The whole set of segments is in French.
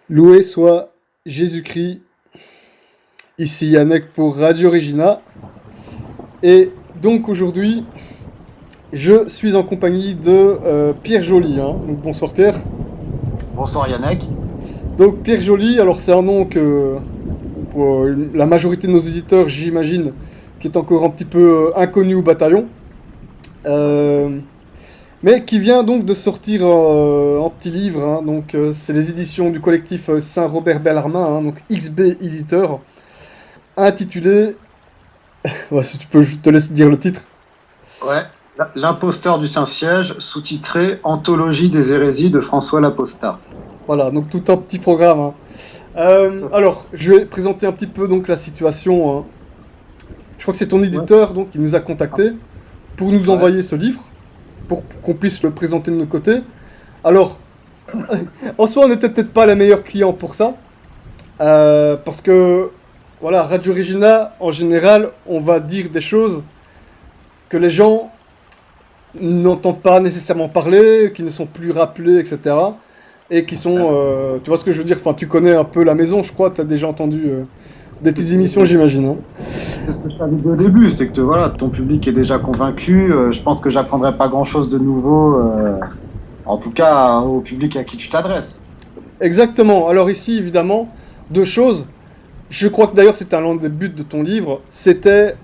Loué soit Jésus-Christ, ici Yannick pour Radio Regina. Et donc aujourd'hui, je suis en compagnie de Pierre Joly. Donc bonsoir Pierre. Bonsoir Yannick. Donc Pierre Joly, alors c'est un nom que pour la majorité de nos auditeurs, j'imagine, qui est encore un petit peu inconnu au bataillon. Euh, mais qui vient donc de sortir un petit livre. Donc c'est les éditions du collectif Saint-Robert Bellarmin, donc XB Éditeur, intitulé. Ouais, si tu peux, je te laisse dire le titre. Ouais. L'imposteur du Saint-Siège, sous-titré Anthologie des hérésies de François l'Apostat. Voilà, donc tout un petit programme. Alors, je vais présenter un petit peu donc la situation. Je crois que c'est ton éditeur donc qui nous a contacté pour nous envoyer ce livre, pour qu'on puisse le présenter de notre côté. Alors, en soi, on n'était peut-être pas les meilleurs clients pour ça, parce que voilà, Radio Regina, en général, on va dire des choses que les gens n'entendent pas nécessairement parler, qui ne sont plus rappelées, etc. Et qui sont, tu vois ce que je veux dire, enfin tu connais un peu la maison, je crois, tu as déjà entendu des petites émissions, j'imagine. C'est ce que je t'avais dit au début, c'est que voilà, ton public est déjà convaincu. Je pense que j'apprendrai pas grand-chose de nouveau, en tout cas au public à qui tu t'adresses. Exactement. Alors ici, évidemment, deux choses. Je crois que d'ailleurs c'était l'un des buts de ton livre, c'était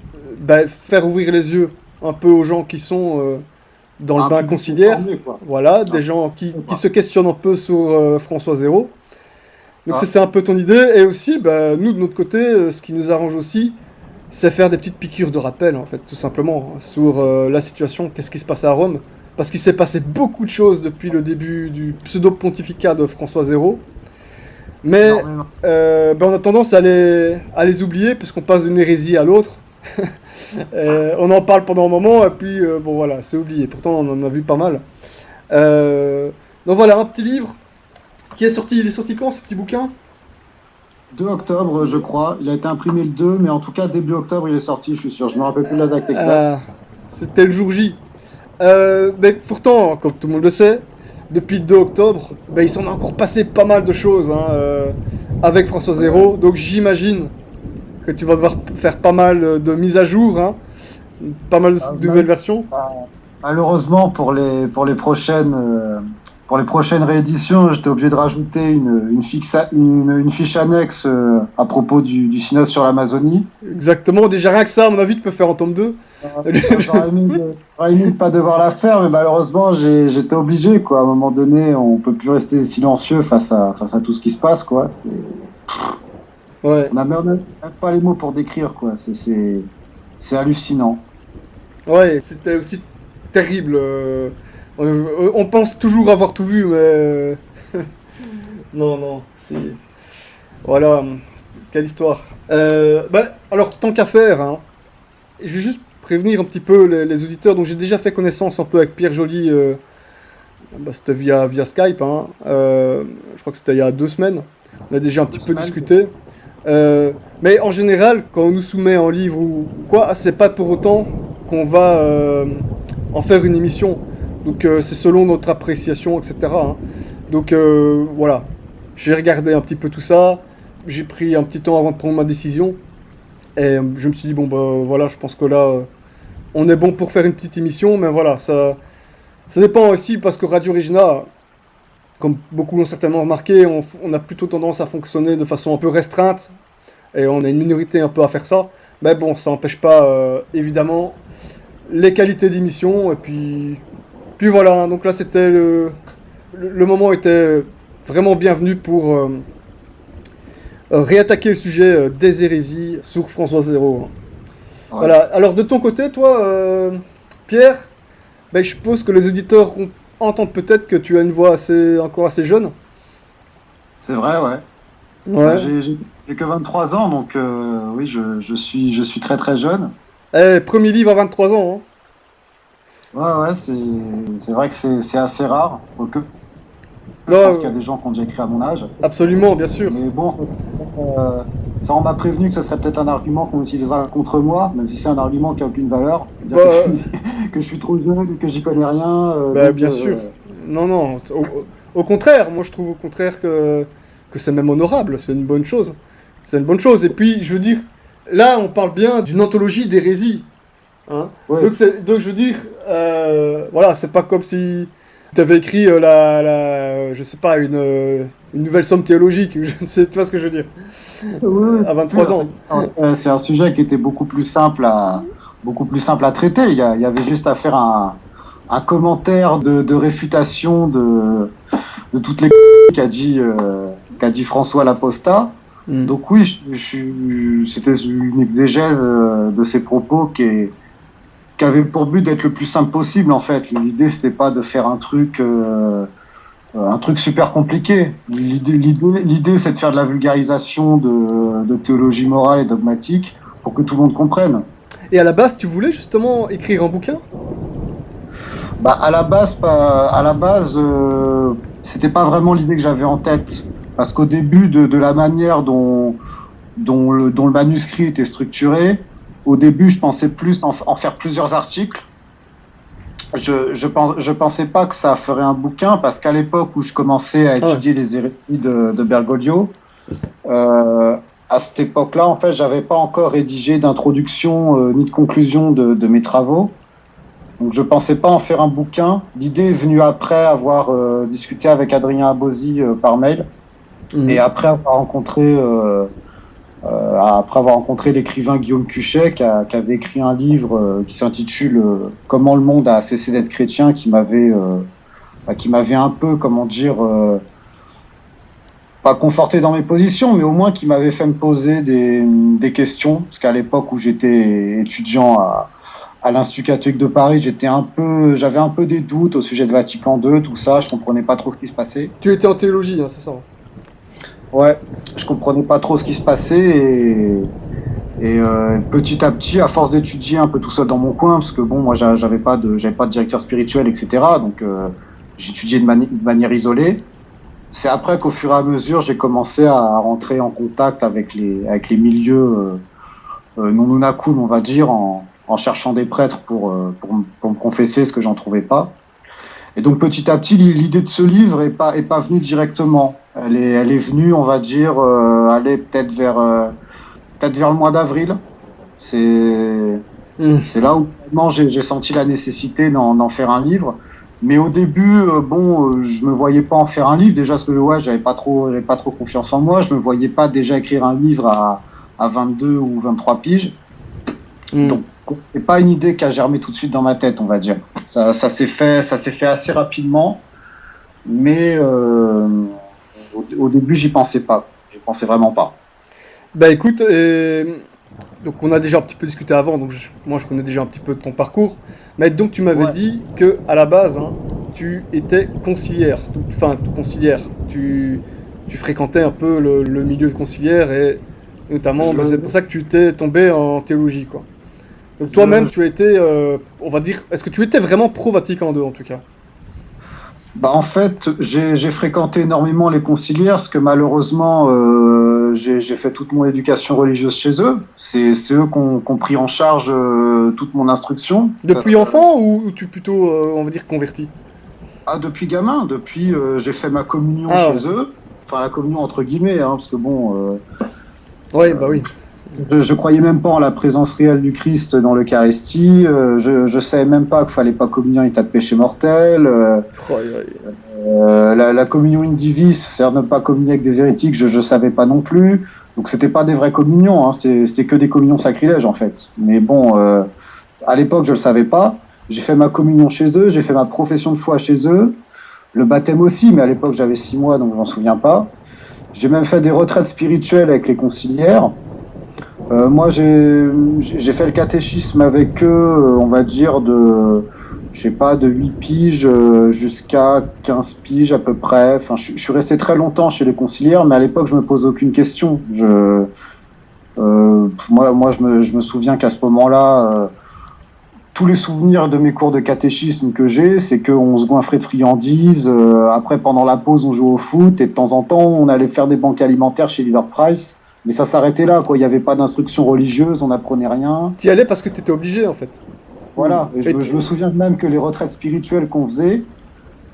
faire ouvrir les yeux un peu aux gens qui sont dans le Un bain public conciliaire. informé, quoi. Voilà, Un des gens qui public, quoi. se questionnent un peu sur François Zéro. Donc Ça, c'est un peu ton idée. Et aussi, nous de notre côté, ce qui nous arrange aussi, c'est faire des petites piqûres de rappel, en fait, tout simplement, sur la situation, qu'est-ce qui se passe à Rome. Parce qu'il s'est passé beaucoup de choses depuis le début du pseudo-pontificat de François Zéro. Mais énormément. on a tendance à les oublier, puisqu'on passe d'une hérésie à l'autre. On en parle pendant un moment, et puis bon voilà, c'est oublié. Pourtant, on en a vu pas mal. Donc voilà, un petit livre qui est sorti. Il est sorti quand, ce petit bouquin? 2 octobre, je crois. Il a été imprimé le 2, mais en tout cas, début octobre, il est sorti, je suis sûr. Je me rappelle plus la date Ah, exacte. c'était le jour J. Mais pourtant, comme tout le monde le sait, depuis le 2 octobre, il s'en est encore passé pas mal de choses avec François Zéro. Donc j'imagine que tu vas devoir faire pas mal de mises à jour, pas mal de nouvelles versions. Malheureusement, pour les prochaines rééditions, j'étais obligé de rajouter une fiche annexe à propos du synode sur l'Amazonie. Exactement, déjà rien que ça, à mon avis, tu peux faire en tome 2. J'aurais aimé ne pas devoir la faire, mais malheureusement, j'étais obligé, quoi. À un moment donné, on peut plus rester silencieux face à tout ce qui se passe, quoi. Ouais, On n'a même pas les mots pour décrire, quoi. C'est hallucinant. ouais, c'était aussi terrible. On pense toujours avoir tout vu, mais non, non, c'est voilà, quelle histoire. Alors tant qu'à faire, je vais juste prévenir un petit peu les auditeurs. Donc j'ai déjà fait connaissance un peu avec Pierre Joly. C'était via Skype. Je crois que c'était il y a 2 semaines. On a déjà un petit peu discuté. Mais en général, quand on nous soumet un livre ou quoi, c'est pas pour autant qu'on va en faire une émission. Donc c'est selon notre appréciation, etc. Donc voilà, j'ai regardé un petit peu tout ça. J'ai pris un petit temps avant de prendre ma décision. Et je me suis dit, bon, voilà, je pense que là, on est bon pour faire une petite émission. Mais voilà, ça dépend aussi parce que Radio Regina, comme beaucoup l'ont certainement remarqué, on a plutôt tendance à fonctionner de façon un peu restreinte. Et on a une minorité un peu à faire ça. Mais bon, ça n'empêche pas, évidemment, les qualités d'émission. Et puis voilà, donc là, c'était le moment était vraiment bienvenu pour réattaquer le sujet des hérésies sur François Zéro. Ouais. Voilà, alors de ton côté, toi, Pierre, je suppose que les auditeurs entendent peut-être que tu as une voix encore assez jeune. C'est vrai, ouais. Ouais. J'ai que 23 ans, donc oui, je suis très très jeune. Premier livre à 23 ans. Ouais, c'est vrai que c'est assez rare. Quoique, je Non, pense qu'il y a des gens qui ont déjà écrit à mon âge. absolument, bien sûr. Mais bon, ça on m'a prévenu que ce serait peut-être un argument qu'on utilisera contre moi, même si c'est un argument qui a aucune valeur. Dire Bah, que je suis trop jeune, que j'y connais rien. Donc, bien sûr. Non, non. Au contraire, moi je trouve au contraire que que c'est même honorable, c'est une bonne chose. C'est une bonne chose. Et puis, je veux dire, là, on parle bien d'une anthologie d'hérésie. Hein. Ouais. Donc, je veux dire, voilà, c'est pas comme si tu avais écrit, je sais pas, une nouvelle somme théologique, je ne sais, tu vois ce que je veux dire, à 23 ans. C'est un sujet qui était beaucoup plus simple à traiter. Il y avait juste à faire un commentaire de réfutation de toutes les qu'a dit François Laposta. Donc oui, c'était une exégèse de ses propos qui avait pour but d'être le plus simple possible en fait. L'idée c'était pas de faire un truc super compliqué. L'idée c'est de faire de la vulgarisation de théologie morale et dogmatique pour que tout le monde comprenne. Et à la base, tu voulais justement écrire un bouquin ? Bah à la base, c'était pas vraiment l'idée que j'avais en tête, parce qu'au début de la manière dont le manuscrit était structuré, au début je pensais plus en faire plusieurs articles. Je pensais pas que ça ferait un bouquin, parce qu'à l'époque où je commençais à étudier les hérésies de Bergoglio, à cette époque-là, en fait, j'avais pas encore rédigé d'introduction ni de conclusion de mes travaux. Donc je pensais pas en faire un bouquin. L'idée est venue après avoir discuté avec Adrien Abosi par mail, et après avoir rencontré l'écrivain Guillaume Cuchet qui avait écrit un livre qui s'intitule Comment le monde a cessé d'être chrétien, qui m'avait un peu, comment dire, pas conforté dans mes positions, mais au moins qui m'avait fait me poser des questions, parce qu'à l'époque où j'étais étudiant à l'Institut catholique de Paris, j'avais un peu des doutes au sujet de Vatican II, tout ça, je comprenais pas trop ce qui se passait. Tu étais en théologie, hein, c'est ça ? Ouais, je comprenais pas trop ce qui se passait, et petit à petit, à force d'étudier un peu tout seul dans mon coin, parce que bon, moi j'avais pas de directeur spirituel, etc. Donc j'étudiais de manière isolée. C'est après qu'au fur et à mesure, j'ai commencé à rentrer en contact avec les milieux non nunakun, on va dire, en cherchant des prêtres pour me confesser ce que j'en trouvais pas. Et donc petit à petit, l'idée de ce livre est pas venue directement. Elle est venue, on va dire, peut-être vers le mois d'avril. C'est là où vraiment j'ai senti la nécessité d'en faire un livre. Mais au début, je me voyais pas en faire un livre. Déjà, parce que j'avais pas trop confiance en moi. Je me voyais pas déjà écrire un livre à 22 ou 23 piges. Donc, c'est pas une idée qui a germé tout de suite dans ma tête, on va dire. Ça s'est fait assez rapidement. Mais au début, j'y pensais pas. J'y pensais vraiment pas. Bah écoute, donc on a déjà un petit peu discuté avant, donc moi je connais déjà un petit peu de ton parcours. Mais donc tu m'avais dit que à la base, hein, tu étais conciliaire, tu fréquentais un peu le milieu de conciliaire, et notamment c'est pour ça que tu t'es tombé en théologie, quoi. Donc toi-même tu as été, on va dire, est-ce que tu étais vraiment pro-Vatican II en tout cas ? Bah en fait, j'ai fréquenté énormément les conciliaires, parce que malheureusement, j'ai fait toute mon éducation religieuse chez eux. C'est eux qui ont pris en charge toute mon instruction. Depuis enfant ou tu plutôt, on va dire, converti ? Ah, depuis gamin. Depuis, j'ai fait ma communion chez eux. Enfin, la communion entre guillemets, hein, parce que bon... ouais, bah oui. Je croyais même pas en la présence réelle du Christ dans l'Eucharistie. Je savais même pas qu'il fallait pas communier en état de péché mortel. La communion in divis, c'est-à-dire ne pas communier avec des hérétiques, je savais pas non plus. Donc c'était pas des vraies communions, hein, c'était que des communions sacrilèges en fait. Mais bon, à l'époque je le savais pas. J'ai fait ma communion chez eux, j'ai fait ma profession de foi chez eux, le baptême aussi, mais à l'époque j'avais 6 mois donc je m'en souviens pas. J'ai même fait des retraites spirituelles avec les conciliaires. Moi, j'ai fait le catéchisme avec eux, on va dire, de 8 piges jusqu'à 15 piges à peu près. Enfin, je suis resté très longtemps chez les conciliaires, mais à l'époque, je me pose aucune question. Moi, je me souviens qu'à ce moment-là, tous les souvenirs de mes cours de catéchisme que j'ai, c'est qu'on se goinfrait de friandises. Après, pendant la pause, on jouait au foot, et de temps en temps, on allait faire des banquets alimentaires chez Liver Price. Mais ça s'arrêtait là, quoi. Il n'y avait pas d'instruction religieuse, on n'apprenait rien. T'y allais parce que t'étais obligé, en fait. Voilà. Et je me souviens même que les retraites spirituelles qu'on faisait,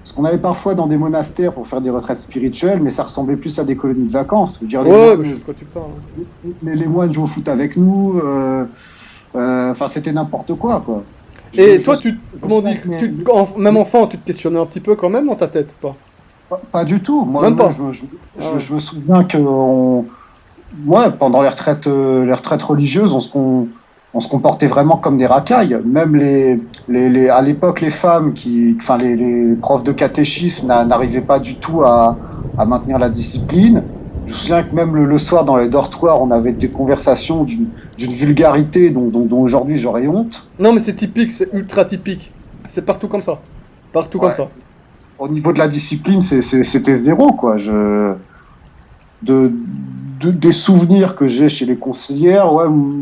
Parce qu'on allait parfois dans des monastères pour faire des retraites spirituelles, mais ça ressemblait plus à des colonies de vacances. Je veux dire, Ouais, je sais de quoi tu parles. les moines jouaient au foot avec nous. Enfin, c'était n'importe quoi, quoi. Et toi, comment dire, même enfant, tu te questionnais un petit peu quand même dans ta tête, pas? Pas du tout. Moi, Même pas. Je me souviens que pendant les retraites religieuses, on se comportait vraiment comme des racailles. Même à l'époque, les femmes, les profs de catéchisme n'arrivaient pas du tout à maintenir la discipline. Je me souviens que même le soir, dans les dortoirs, on avait des conversations d'une vulgarité dont aujourd'hui j'aurais honte. Non, mais c'est typique, c'est ultra typique. C'est partout comme ça. Partout comme ça. Au niveau de la discipline, c'était zéro, quoi. Des souvenirs que j'ai chez les conseillères,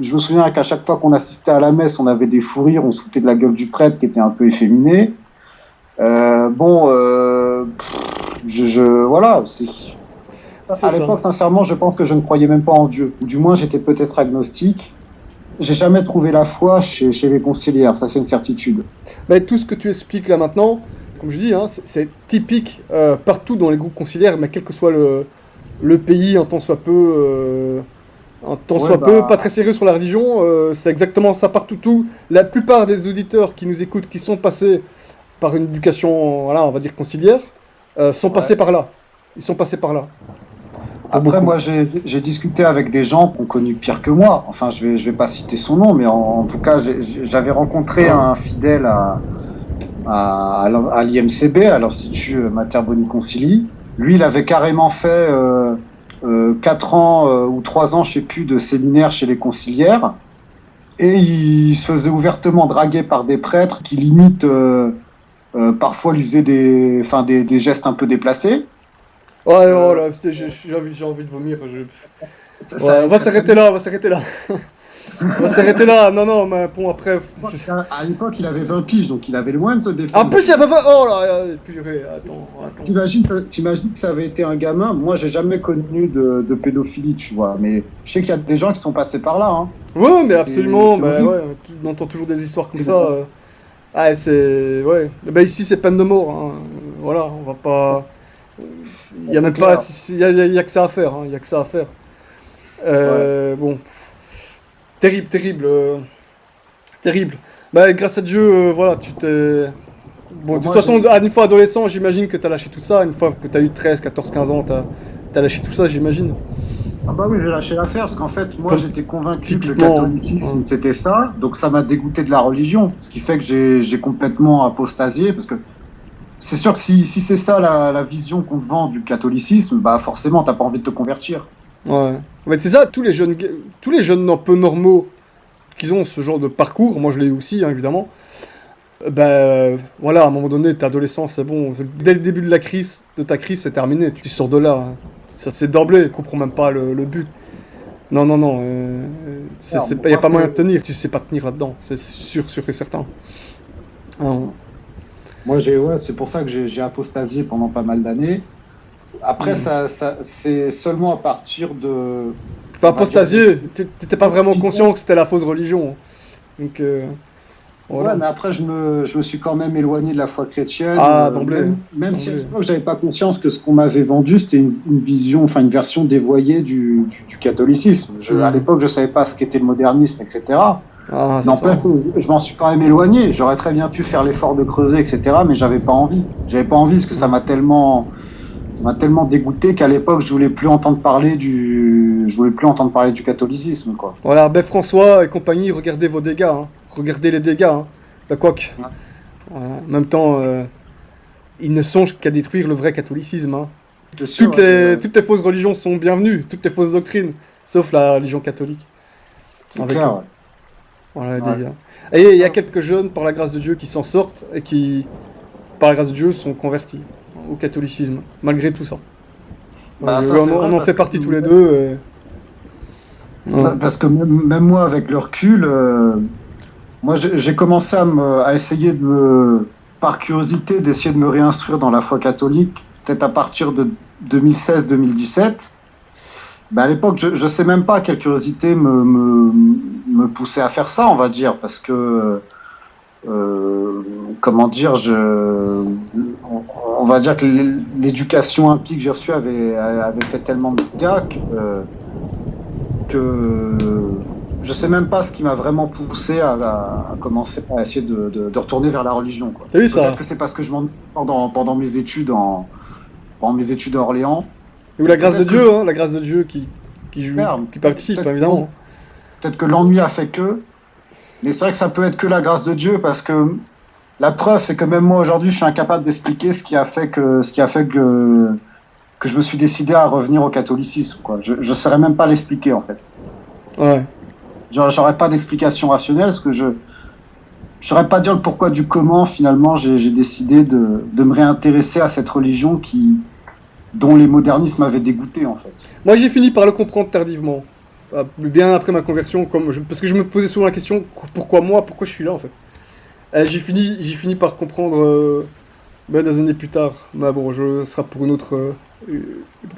je me souviens qu'à chaque fois qu'on assistait à la messe, on avait des fous rires, on se foutait de la gueule du prêtre qui était un peu efféminé. Voilà, à l'époque, sincèrement, je pense que je ne croyais même pas en Dieu. Du moins, j'étais peut-être agnostique. J'ai jamais trouvé la foi chez les conseillères, ça c'est une certitude. Mais tout ce que tu expliques là maintenant, comme je dis, hein, c'est typique partout dans les groupes conciliaires, mais quel que soit le pays, un tant soit peu, pas très sérieux sur la religion, c'est exactement ça partout. La plupart des auditeurs qui nous écoutent, qui sont passés par une éducation, voilà, on va dire conciliaire, sont passés par là. Ils sont passés par là. Après, moi, j'ai discuté avec des gens qui ont connu pire que moi. Enfin, je vais pas citer son nom, mais en tout cas, j'avais rencontré un fidèle à l'IMCB, à l'Institut Mater Boni Concili. Lui, il avait carrément fait 4 ans ou 3 ans, je sais plus, de séminaire chez les conciliaires. Et il se faisait ouvertement draguer par des prêtres qui, limite, parfois lui faisaient des gestes un peu déplacés. Ouais, oh là, j'ai envie de vomir. On va s'arrêter là, on va s'arrêter là. Non, mais bon, après. À l'époque, il avait 20 piges, donc il avait loin de se défendre. En plus, il avait 20. Oh là, purée, attends. T'imagines que ça avait été un gamin. Moi, j'ai jamais connu de pédophilie, tu vois. Mais je sais qu'il y a des gens qui sont passés par là. Hein. Ouais, mais absolument. On entend toujours des histoires comme ça. C'est. Ouais. Bah, ici, c'est peine de mort. Hein. Voilà, on va pas. Il y a même pas, il y a que ça à faire, hein, il y a que ça à faire. Bon, terrible. Bah, grâce à Dieu, voilà, tu t'es. Bon, de toute façon, une fois adolescent, j'imagine que t'as lâché tout ça. Une fois que t'as eu 13, 14, 15 ans, t'as lâché tout ça, j'imagine. Ah bah oui, j'ai lâché l'affaire parce qu'en fait, moi, j'étais convaincu que le catholicisme, c'était ça. Donc ça m'a dégoûté de la religion, ce qui fait que j'ai complètement apostasié parce que. C'est sûr que si c'est ça la vision qu'on te vend du catholicisme, bah forcément t'as pas envie de te convertir. Ouais. Mais c'est ça, tous les jeunes un peu normaux qui ont ce genre de parcours, moi je l'ai eu aussi hein, évidemment. Voilà, à un moment donné, t'es adolescent, c'est bon. Dès le début de ta crise, c'est terminé. Tu sors de là. Hein. Ça c'est d'emblée, tu comprends même pas le but. Non. Y a pas moyen de tenir. Tu sais pas tenir là-dedans, c'est sûr et certain. Moi, c'est pour ça que j'ai apostasié pendant pas mal d'années. Après, ça c'est seulement à partir de... Enfin, apostasier, t'étais pas vraiment conscient que c'était la fausse religion. Donc, voilà. Ouais, mais après, je me suis quand même éloigné de la foi chrétienne. D'emblée. Même si à l'époque, j'avais pas conscience que ce qu'on m'avait vendu, c'était une vision, enfin une version dévoyée du catholicisme. À l'époque, je savais pas ce qu'était le modernisme, etc. N'empêche, je m'en suis quand même éloigné. J'aurais très bien pu faire l'effort de creuser, etc. Mais j'avais pas envie. J'avais pas envie parce que ça m'a tellement dégoûté qu'à l'époque, je voulais plus entendre parler du catholicisme, quoi. Voilà, François et compagnie, regardez vos dégâts. Hein. Regardez les dégâts. Hein. Quoique. Ouais. En même temps, ils ne songent qu'à détruire le vrai catholicisme. Hein. Toutes les fausses religions sont bienvenues. Toutes les fausses doctrines, sauf la religion catholique. C'est clair, ouais. Voilà, et il y a quelques jeunes, par la grâce de Dieu, qui s'en sortent et qui, par la grâce de Dieu, sont convertis au catholicisme, malgré tout ça. On en fait partie tous les deux. Parce que même moi, avec le recul, moi j'ai commencé à essayer par curiosité, d'essayer de me réinstruire dans la foi catholique, peut-être à partir de 2016-2017. À l'époque, je sais même pas quelle curiosité me poussait à faire ça, on va dire, parce que comment dire, on va dire que l'éducation impie que j'ai reçue avait fait tellement de dégâts que je sais même pas ce qui m'a vraiment poussé à commencer à essayer de retourner vers la religion, quoi. T'as vu ça? Peut-être que c'est parce que je m'en pendant mes études pendant mes études à Orléans. Ou la grâce de Dieu, hein, la grâce de Dieu qui joue, qui participe, évidemment. Peut-être que l'ennui a fait que. Mais c'est vrai que ça peut être que la grâce de Dieu, parce que la preuve, c'est que même moi aujourd'hui, je suis incapable d'expliquer ce qui a fait que je me suis décidé à revenir au catholicisme, quoi. Je saurais même pas l'expliquer, en fait. Ouais. J'aurais pas d'explication rationnelle, parce que je saurais pas dire le pourquoi du comment. Finalement, j'ai décidé de me réintéresser à cette religion dont les modernistes m'avaient dégoûté, en fait. Moi, j'ai fini par le comprendre tardivement. Bien après ma conversion, parce que je me posais souvent la question, pourquoi je suis là, en fait. J'ai fini par comprendre des années plus tard. Mais bon, ce sera pour une autre...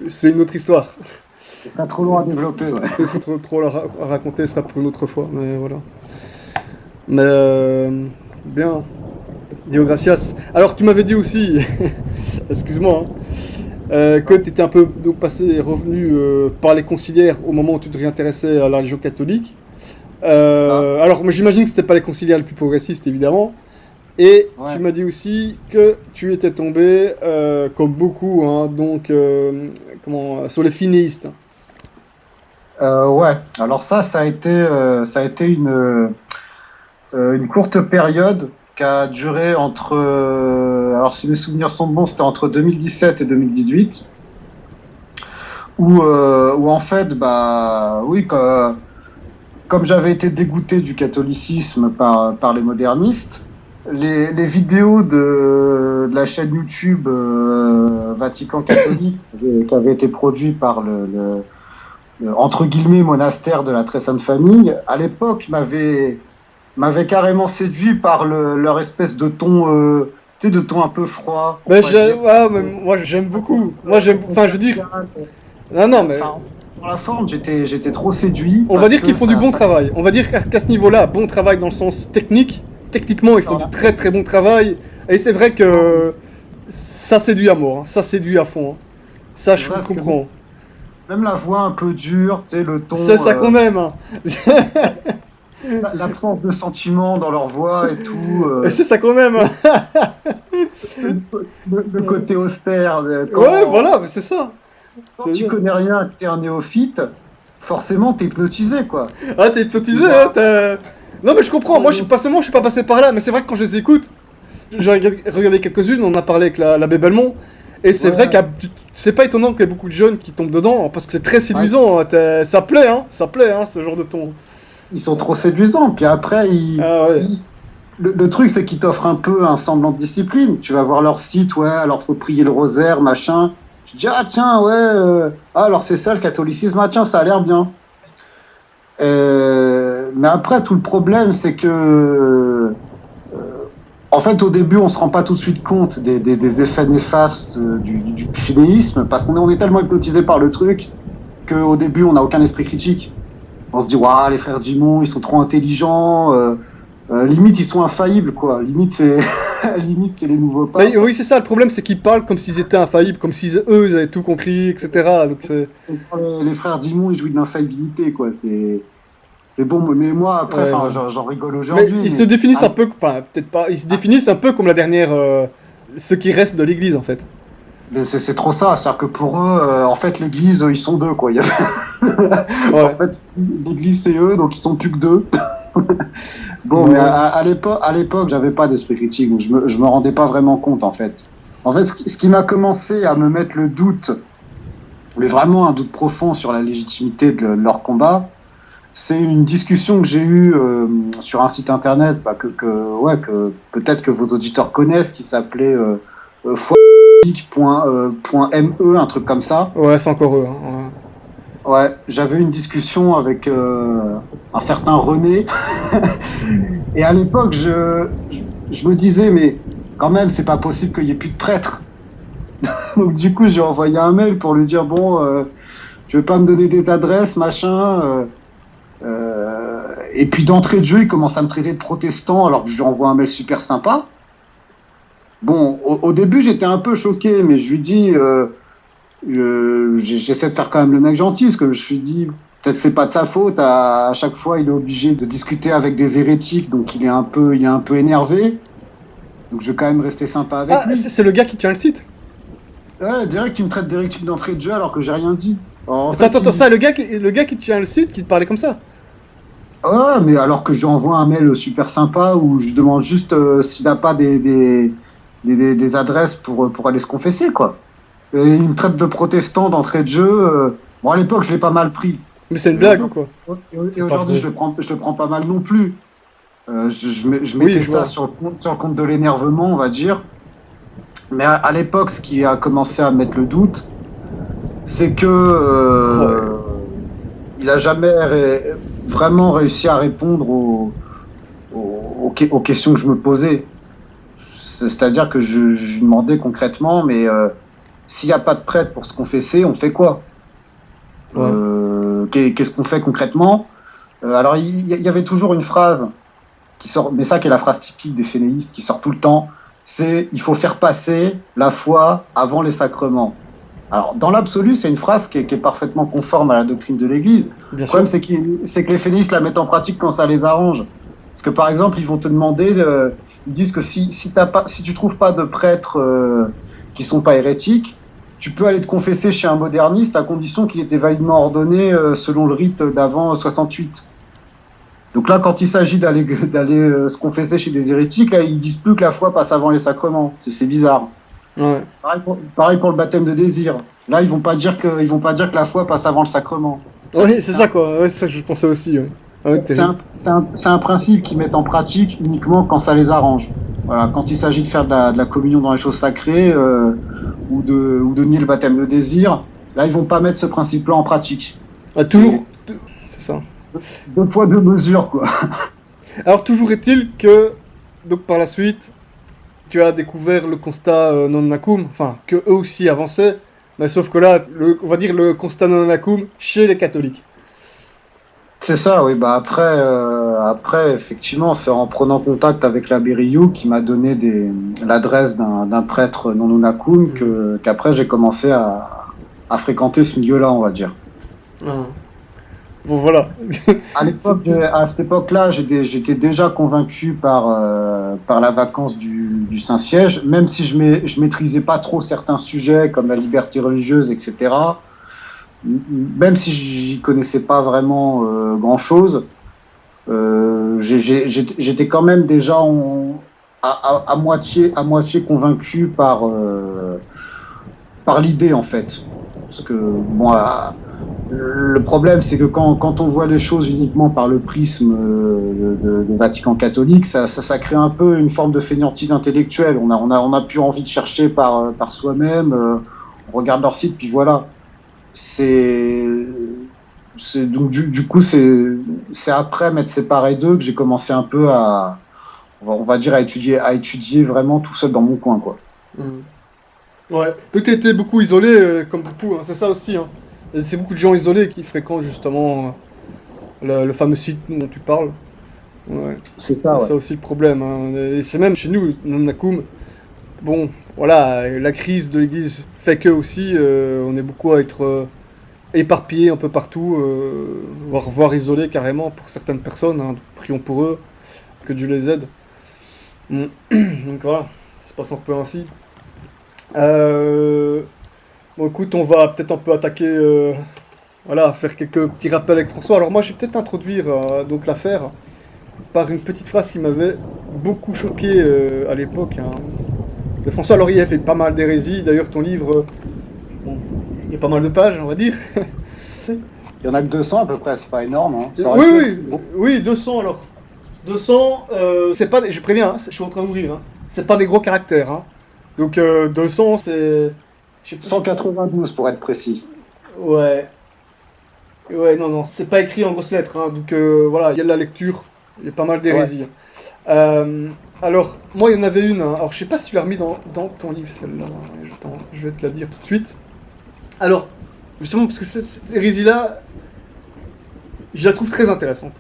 c'est une autre histoire. C'est pas trop long à développer, ouais. C'est trop à raconter, ce sera pour une autre fois, mais voilà. Mais bien. Dio gracias. Alors, tu m'avais dit aussi, excuse-moi, que tu étais un peu revenu par les conciliaires au moment où tu te réintéressais à la religion catholique. Alors, moi, j'imagine que c'était pas les conciliaires les plus progressistes, évidemment. Et ouais. Tu m'as dit aussi que tu étais tombé, comme beaucoup, hein, donc, sur les finéistes. Ouais. Alors ça a été une courte période qui a duré entre, alors si mes souvenirs sont bons, c'était entre 2017 et 2018, où en fait, oui, comme j'avais été dégoûté du catholicisme par les modernistes, les vidéos de la chaîne YouTube Vatican catholique qui avait été produite par le entre guillemets monastère de la Très Sainte Famille, à l'époque m'avait carrément séduit par leur espèce de ton de ton un peu froid. Mais moi j'aime beaucoup. Moi je veux dire non mais dans la forme, j'étais trop séduit. On va dire qu'ils font du bon travail. On va dire qu'à ce niveau-là, bon travail dans le sens technique. Techniquement, ils font du très très bon travail. Et c'est vrai que ça séduit à mort, hein. Ça séduit à fond, hein. Ça je comprends. Même la voix un peu dure, tu sais, le ton... C'est ça qu'on aime, hein. L'absence de sentiments dans leur voix et tout... C'est ça qu'on aime, hein. Le côté austère. Ouais, voilà, c'est ça. Quand tu connais rien, que t'es un néophyte, forcément t'es hypnotisé, quoi. Ah, t'es hypnotisé, hein, Non, mais je comprends, moi je suis pas passé par là, mais c'est vrai que quand je les écoute, j'ai regardé quelques-unes, on a parlé avec l'abbé Belmont. Et c'est vrai que c'est pas étonnant qu'il y ait beaucoup de jeunes qui tombent dedans, parce que c'est très séduisant, ça plaît, ce genre de ton. Ils sont trop séduisants, puis après, le truc c'est qu'ils t'offrent un peu un semblant de discipline. Tu vas voir leur site, alors faut prier le rosaire, machin. Tu te dis, tiens, alors c'est ça le catholicisme, tiens, ça a l'air bien. Mais après, tout le problème, c'est que... En fait, au début, on se rend pas tout de suite compte des effets néfastes du finéisme, parce qu'on est tellement hypnotisé par le truc qu'au début, on n'a aucun esprit critique. On se dit, waouh, les frères Dimon, ils sont trop intelligents, limite, ils sont infaillibles, quoi. Limite, c'est les nouveaux papes. Oui, c'est ça, le problème, c'est qu'ils parlent comme s'ils étaient infaillibles, comme si ils avaient tout compris, etc. Donc les frères Dimon, ils jouent de l'infaillibilité, quoi. C'est bon, mais moi, après, j'en rigole aujourd'hui. Ils se définissent un peu, peut-être pas, ils se définissent un peu comme la dernière, ce qui reste de l'église, en fait. Mais c'est trop ça, c'est-à-dire que pour eux, en fait, l'église, ils sont deux, quoi. En fait, l'église, c'est eux, donc ils sont plus que deux. Bon, mais à l'époque, j'avais pas d'esprit critique, donc je me rendais pas vraiment compte, en fait. En fait, ce qui m'a commencé à me mettre le doute, mais vraiment un doute profond sur la légitimité de leur combat, c'est une discussion que j'ai eue sur un site internet que peut-être que vos auditeurs connaissent, qui s'appelait .me, un truc comme ça. Ouais, c'est encore eux. Hein, ouais, j'avais une discussion avec un certain René. Et à l'époque, je me disais, mais quand même, c'est pas possible qu'il y ait plus de prêtres. Donc du coup, j'ai envoyé un mail pour lui dire, bon, tu veux pas me donner des adresses, machin Et puis d'entrée de jeu, il commence à me traiter de protestant alors que je lui envoie un mail super sympa. Bon, au début, j'étais un peu choqué, mais je lui dis, j'essaie de faire quand même le mec gentil, parce que je lui dis, peut-être c'est pas de sa faute. À chaque fois, il est obligé de discuter avec des hérétiques, donc il est un peu énervé. Donc je vais quand même rester sympa avec lui. C'est le gars qui tient le site. Ouais, direct, tu me traites d'hérétique d'entrée de jeu alors que j'ai rien dit. Alors, Attends, ça, le gars qui tient le site, qui te parlait comme ça. Ouais, mais alors que je lui envoie un mail super sympa où je demande juste s'il n'a pas des adresses pour aller se confesser, quoi. Et il me traite de protestant d'entrée de jeu. Bon, à l'époque, je l'ai pas mal pris. Mais c'est une blague ou quoi? Et aujourd'hui, je le prends pas mal non plus. Je mettais ça sur le compte de l'énervement, on va dire. Mais à l'époque, ce qui a commencé à mettre le doute, c'est que il a jamais vraiment réussi à répondre aux questions que je me posais. C'est-à-dire que je lui demandais concrètement, mais s'il n'y a pas de prêtre pour se confesser, on fait quoi? Qu'est-ce qu'on fait concrètement? Alors, il y avait toujours une phrase qui sort, mais ça qui est la phrase typique des fénéistes, qui sort tout le temps, c'est « il faut faire passer la foi avant les sacrements ». Alors, dans l'absolu, c'est une phrase qui est parfaitement conforme à la doctrine de l'Église. Le problème, c'est que les fénéistes la mettent en pratique quand ça les arrange. Parce que, par exemple, ils vont te demander, ils disent que si tu trouves pas de prêtres qui sont pas hérétiques, tu peux aller te confesser chez un moderniste à condition qu'il était validement ordonné selon le rite d'avant 68. Donc là, quand il s'agit d'aller se confesser chez des hérétiques, là, ils disent plus que la foi passe avant les sacrements. C'est bizarre. Ouais. Pareil pour le baptême de désir. Là, ils vont pas dire que la foi passe avant le sacrement. Oui, c'est ça quoi. Ouais, c'est ça que je pensais aussi. Ouais. Ouais, c'est un principe qu'ils mettent en pratique uniquement quand ça les arrange. Voilà, quand il s'agit de faire de la communion dans les choses sacrées ou de nier le baptême de désir, là, ils vont pas mettre ce principe-là en pratique. Ah, toujours. C'est ça. 2 poids 2 mesures, quoi. Alors, toujours est-il que, donc par la suite, tu as découvert le constat non nacum, enfin, que eux aussi avançaient, mais sauf que là, on va dire le constat non nacum chez les catholiques. C'est ça, oui. Bah après, effectivement, c'est en prenant contact avec l'abbé Rioux qui m'a donné l'adresse d'un prêtre non nacum qu'après j'ai commencé à fréquenter ce milieu-là, on va dire. Ah. Bon, voilà. À cette époque-là, j'étais déjà convaincu par la vacance du Saint-Siège, même si je maîtrisais pas trop certains sujets comme la liberté religieuse, etc. Même si j'y connaissais pas vraiment grand-chose, j'étais quand même déjà à moitié convaincu par l'idée, en fait. Parce que bon, le problème, c'est que quand on voit les choses uniquement par le prisme de Vatican catholique, ça crée un peu une forme de fainéantise intellectuelle. On a plus envie de chercher par soi-même. On regarde leur site, puis voilà. Donc du coup, c'est après m'être séparé d'eux que j'ai commencé un peu on va dire à étudier vraiment tout seul dans mon coin, quoi. Ouais. Donc tu étais beaucoup isolé, comme beaucoup. Hein. C'est ça aussi. Hein. C'est beaucoup de gens isolés qui fréquentent justement le fameux site dont tu parles. Ouais. C'est ça, ouais. Ça aussi le problème. Hein. Et c'est même chez nous, Nanakum. Bon, voilà, la crise de l'Église fait que aussi, on est beaucoup à être éparpillés un peu partout, voire isolés carrément pour certaines personnes. Hein. Prions pour eux, que Dieu les aide. Donc voilà, ça se passe un peu ainsi. Bon, écoute, on va peut-être un peu attaquer, voilà, faire quelques petits rappels avec François. Alors moi, je vais peut-être introduire donc l'affaire par une petite phrase qui m'avait beaucoup choqué à l'époque. Hein. De François Laurier fait pas mal d'hérésies. D'ailleurs, ton livre, bon, il y a pas mal de pages, on va dire. Il y en a que 200 à peu près, c'est pas énorme. Hein. Oui, 200 alors. 200, c'est pas, je préviens, hein, je suis en train d'ouvrir. Hein. C'est pas des gros caractères. Hein. Donc 200, c'est... 192 pour être précis. Ouais. Ouais, non, c'est pas écrit en grosses lettres. Hein. Donc voilà, il y a de la lecture. Il y a pas mal d'hérésies. Ouais. Alors, moi, il y en avait une. Hein. Alors, je sais pas si tu l'as remis dans ton livre, celle-là. Je vais te la dire tout de suite. Alors, justement, parce que cette hérésie-là, je la trouve très intéressante.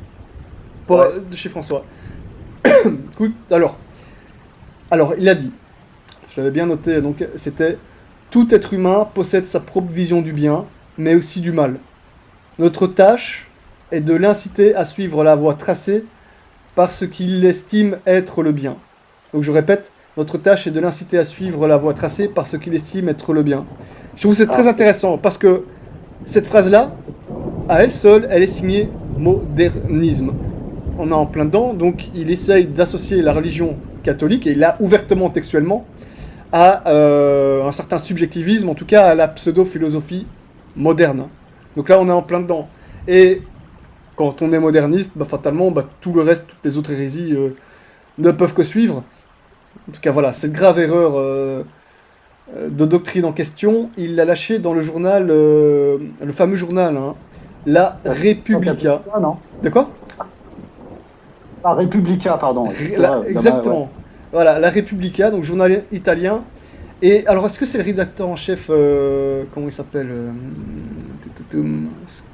Ouais. de chez François. Écoute, alors, il a dit, je l'avais bien noté, donc c'était tout être humain possède sa propre vision du bien, mais aussi du mal. Notre tâche est de l'inciter à suivre la voie tracée par ce qu'il estime être le bien. Donc je répète, notre tâche est de l'inciter à suivre la voie tracée par ce qu'il estime être le bien. Je trouve que c'est Ah, très intéressant parce que cette phrase-là, à elle seule, elle est signée modernisme. On est en plein dedans, donc il essaye d'associer la religion catholique, et là ouvertement textuellement, à un certain subjectivisme, en tout cas à la pseudo-philosophie moderne. Donc là on est en plein dedans. Et quand on est moderniste, bah, fatalement, bah, tout le reste, toutes les autres hérésies ne peuvent que suivre. En tout cas voilà, cette grave erreur de doctrine en question, il l'a lâché dans le journal, le fameux journal, hein, La Repubblica. Ah, non. De quoi? Ah, Repubblica, pardon. C'est vrai, Exactement. ouais. Voilà, La Repubblica, donc journal italien. Et alors, est-ce que c'est le rédacteur en chef, comment il s'appelle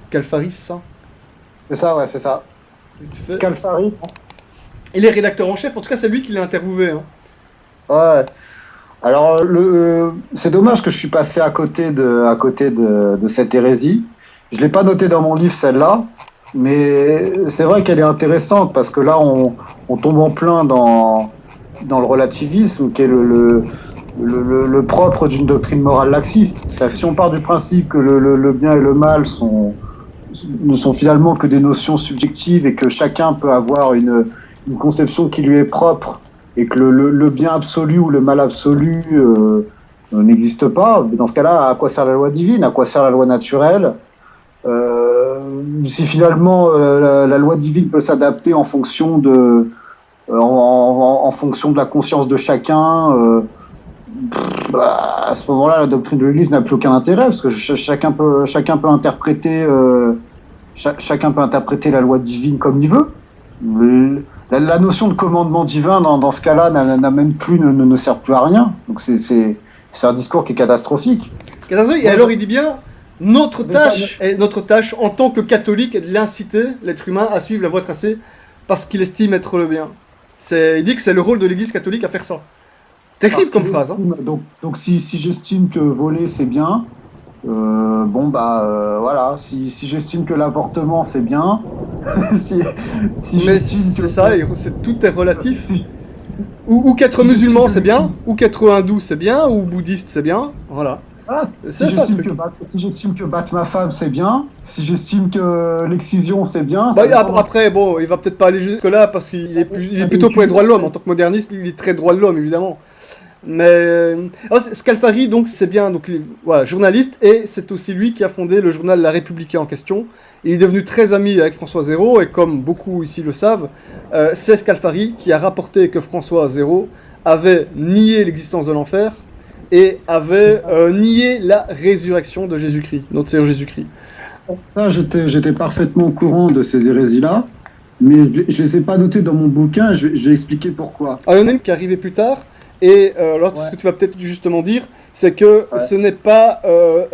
Scalfari, c'est ça? C'est ça, ouais, c'est ça. Scalfari. Il est rédacteur en chef, en tout cas, c'est lui qui l'a interviewé. Hein. Ouais. Alors, c'est dommage que je suis passé à côté de cette hérésie. Je l'ai pas noté dans mon livre, celle-là, mais c'est vrai qu'elle est intéressante parce que là, on tombe en plein dans le relativisme qui est le propre d'une doctrine morale laxiste. C'est-à-dire que si on part du principe que le bien et le mal ne sont finalement que des notions subjectives et que chacun peut avoir une conception qui lui est propre et que le bien absolu ou le mal absolu n'existe pas, dans ce cas-là, à quoi sert la loi divine? À quoi sert la loi naturelle? Si finalement la loi divine peut s'adapter en fonction en fonction de la conscience de chacun, bah, à ce moment-là, la doctrine de l'Église n'a plus aucun intérêt parce que chacun peut interpréter la loi divine comme il veut. La notion de commandement divin dans ce cas-là ne sert plus à rien. Donc c'est un discours qui est catastrophique. Et alors, il dit bien, notre tâche en tant que catholique est de l'inciter, l'être humain, à suivre la voie tracée parce qu'il estime être le bien. Il dit que c'est le rôle de l'Église catholique à faire ça. Terrible comme phrase. Hein. Donc si j'estime que voler c'est bien, voilà. Si j'estime que l'avortement c'est bien, mais c'est ça, c'est tout est relatif. Ou qu'être musulman c'est bien, ou qu'être hindou c'est bien, ou bouddhiste c'est bien, voilà. Ah, si j'estime que battre ma femme c'est bien, si j'estime que l'excision c'est bien. Après, bon, il va peut-être pas aller jusque là parce qu'il est plutôt pour les droits de l'homme. En tant que moderniste, il est très droit de l'homme évidemment. Mais Scalfari, donc c'est bien, donc voilà, journaliste, et c'est aussi lui qui a fondé le journal La Repubblica en question. Il est devenu très ami avec François Zéro, et comme beaucoup ici le savent, c'est Scalfari qui a rapporté que François Zéro avait nié l'existence de l'enfer et avait nié la résurrection de Jésus-Christ, notre Seigneur Jésus-Christ. Ça, j'étais parfaitement au courant de ces hérésies-là, mais je les ai pas notées dans mon bouquin, je vais expliquer pourquoi. Il y en a une qui est arrivée plus tard. Et alors, ce que tu vas peut-être justement dire, c'est que ce n'est pas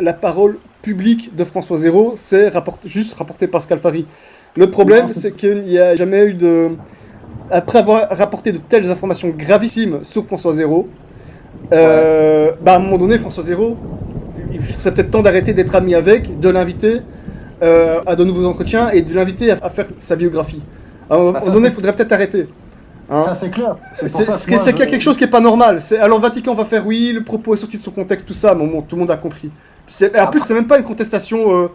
la parole publique de François Zéro, c'est juste rapporté par Scalfari. Le problème, c'est qu'il n'y a jamais eu de... Après avoir rapporté de telles informations gravissimes sur François Zéro, à un moment donné, François Zéro, il serait peut-être temps d'arrêter d'être ami avec, de l'inviter à de nouveaux entretiens et de l'inviter à faire sa biographie. À un moment donné, il faudrait peut-être arrêter. Hein, ça c'est clair. C'est qu'il y a quelque chose qui est pas normal. Alors le Vatican va faire oui, le propos est sorti de son contexte, tout ça, mais bon, tout le monde a compris. En plus, c'est même pas une contestation.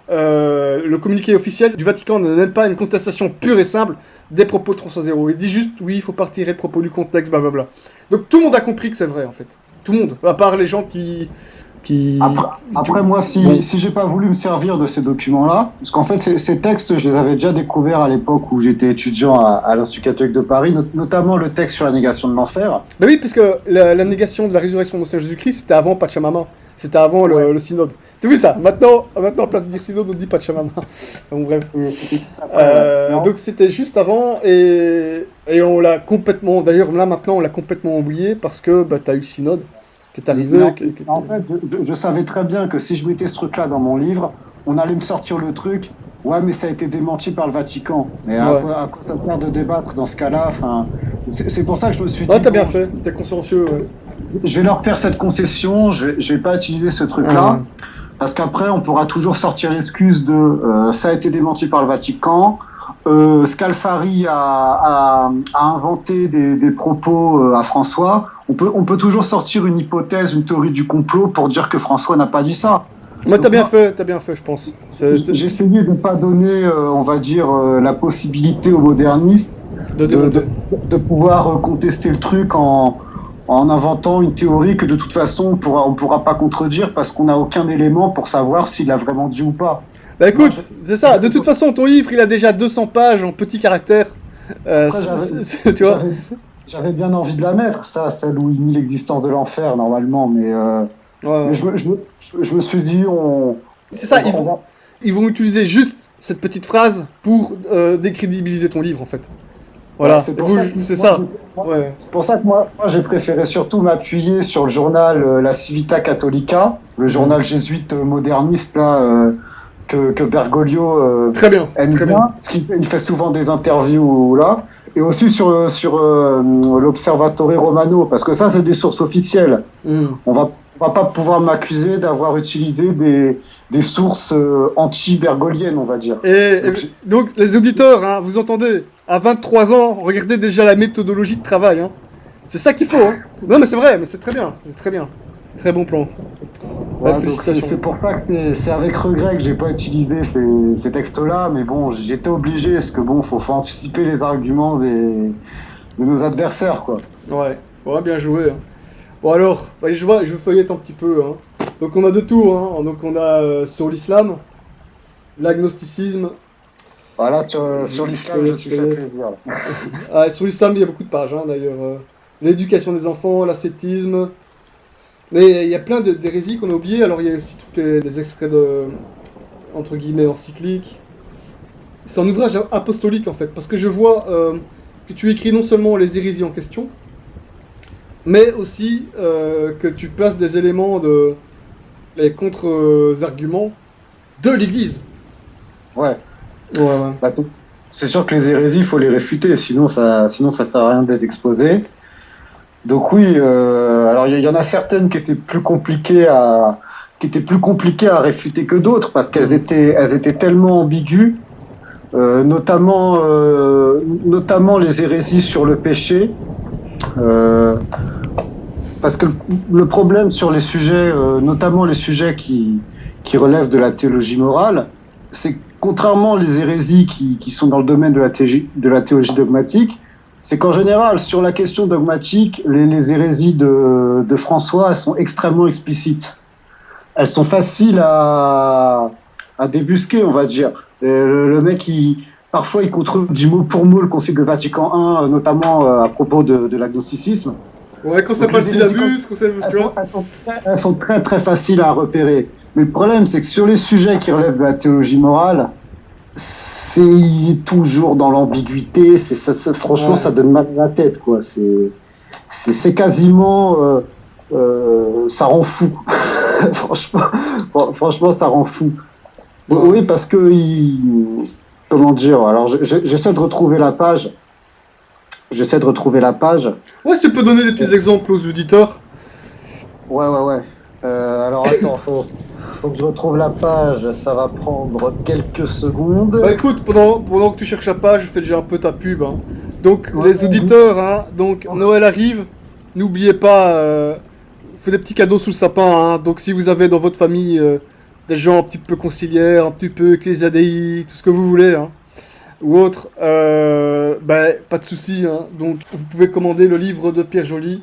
Le communiqué officiel du Vatican n'est même pas une contestation pure et simple des propos de François Zéro. Il dit juste oui, il faut pas retirer le propos du contexte, blablabla. Donc tout le monde a compris que c'est vrai en fait. Tout le monde, à part les gens qui... Après moi, si j'ai pas voulu me servir de ces documents-là, parce qu'en fait, ces textes, je les avais déjà découverts à l'époque où j'étais étudiant à l'Institut catholique de Paris, notamment le texte sur la négation de l'enfer. Ben oui, parce que la négation de la résurrection de Seigneur Jésus-Christ, c'était avant Pachamama. C'était avant le synode. Tu as vu ça? Maintenant, en place de dire synode, on dit Pachamama. Donc bref. Donc c'était juste avant, et on l'a complètement... D'ailleurs, là, maintenant, on l'a complètement oublié, parce que tu as eu le synode. Arrivé, en fait, je savais très bien que si je mettais ce truc-là dans mon livre, on allait me sortir le truc. Ouais, mais ça a été démenti par le Vatican. Mais Ouais. à quoi ça sert de débattre dans ce cas-là? Enfin, c'est pour ça que je me suis dit, Ouais, t'as bien bon, fait, t'es consciencieux, ouais. je vais leur faire cette concession, je vais pas utiliser ce truc-là, parce qu'après, on pourra toujours sortir l'excuse de ça a été démenti par le Vatican, Scalfari a inventé des propos à François. On peut toujours sortir une hypothèse, une théorie du complot pour dire que François n'a pas dit ça. Moi, Donc, moi, t'as bien fait, je pense. j'ai essayé de ne pas donner, on va dire, la possibilité aux modernistes De démonter. de pouvoir contester le truc en inventant une théorie que de toute façon on pourra pas contredire parce qu'on n'a aucun élément pour savoir s'il a vraiment dit ou pas. Bah écoute, Moi, c'est ça, de toute façon, ton livre, il a déjà 200 pages en petits caractères. Après, Tu vois? j'avais bien envie de la mettre, ça, celle où il nie l'existence de l'enfer normalement, mais, Ouais. mais je me suis dit, C'est ça, on va- ils vont utiliser juste cette petite phrase pour décrédibiliser ton livre, en fait. Voilà, Ouais, c'est pour ça que c'est moi, ça. Ouais. c'est pour ça que moi j'ai préféré surtout m'appuyer sur le journal La Civita Cattolica, le journal jésuite moderniste là, que Bergoglio Très bien, aime très bien, bien. parce qu'il fait souvent des interviews là, et aussi sur l'Observatore Romano, parce que ça c'est des sources officielles. On va pas pouvoir m'accuser d'avoir utilisé des sources anti-bergoliennes, on va dire. Donc, les auditeurs, hein, vous entendez, à 23 ans, regardez déjà la méthodologie de travail. Hein. C'est ça qu'il faut. Hein. Non, mais c'est vrai, mais c'est très bien. C'est très bien. Très bon plan. Ouais, donc félicitations. c'est pour ça que c'est avec regret que j'ai pas utilisé ces textes-là, mais bon, j'étais obligé, parce que bon, faut anticiper les arguments de nos adversaires, quoi. Ouais, bien joué. Hein. Bon alors, bah, je feuillette un petit peu. Hein. Donc on a deux tours. Hein. Donc on a sur l'islam, l'agnosticisme. Voilà, sur l'islam, je suis fait plaisir. Là. Ah, sur l'islam, il y a beaucoup de pages, hein, d'ailleurs. L'éducation des enfants, l'ascétisme. Mais il y a plein d'hérésies qu'on a oubliées. Alors il y a aussi tous les extraits de, entre guillemets, encycliques. C'est un ouvrage apostolique en fait, parce que je vois que tu écris non seulement les hérésies en question, mais aussi que tu places des éléments les contre-arguments de l'Église. Ouais. Ouais. Bah, c'est sûr que les hérésies, il faut les réfuter, sinon ça sert à rien de les exposer. Donc oui, alors il y en a certaines qui étaient plus compliquées à réfuter que d'autres parce qu'elles étaient tellement ambiguës, notamment les hérésies sur le péché. Parce que le problème sur les sujets, notamment les sujets qui relèvent de la théologie morale, c'est que contrairement aux hérésies qui sont dans le domaine de la théologie dogmatique, c'est qu'en général, sur la question dogmatique, les hérésies de François, elles sont extrêmement explicites. Elles sont faciles à débusquer, on va dire. Le mec, parfois, il contredit mot pour mot le Concile de Vatican I, notamment à propos de l'agnosticisme. Ouais, quand c'est pas le syllabus, quand c'est... Elles sont très très faciles à repérer. Mais le problème, c'est que sur les sujets qui relèvent de la théologie morale, c'est toujours dans l'ambiguïté. Franchement, ça donne mal à la tête, quoi. C'est quasiment, ça rend fou. franchement, ça rend fou. Oui, parce que comment dire. Alors, j'essaie de retrouver la page. Ouais, si tu peux donner des petits exemples aux auditeurs. Ouais. Alors attends, faut que je retrouve la page, ça va prendre quelques secondes. Bah écoute, pendant que tu cherches la page, je fais déjà un peu ta pub. Hein. Donc Ouais, les auditeurs, hein, donc Noël arrive, n'oubliez pas, faites des petits cadeaux sous le sapin. Hein. Donc si vous avez dans votre famille des gens un petit peu conciliaires, un petit peu ecclésiadéi, tout ce que vous voulez, hein, ou autre, bah pas de souci. Hein. Donc vous pouvez commander le livre de Pierre Joly,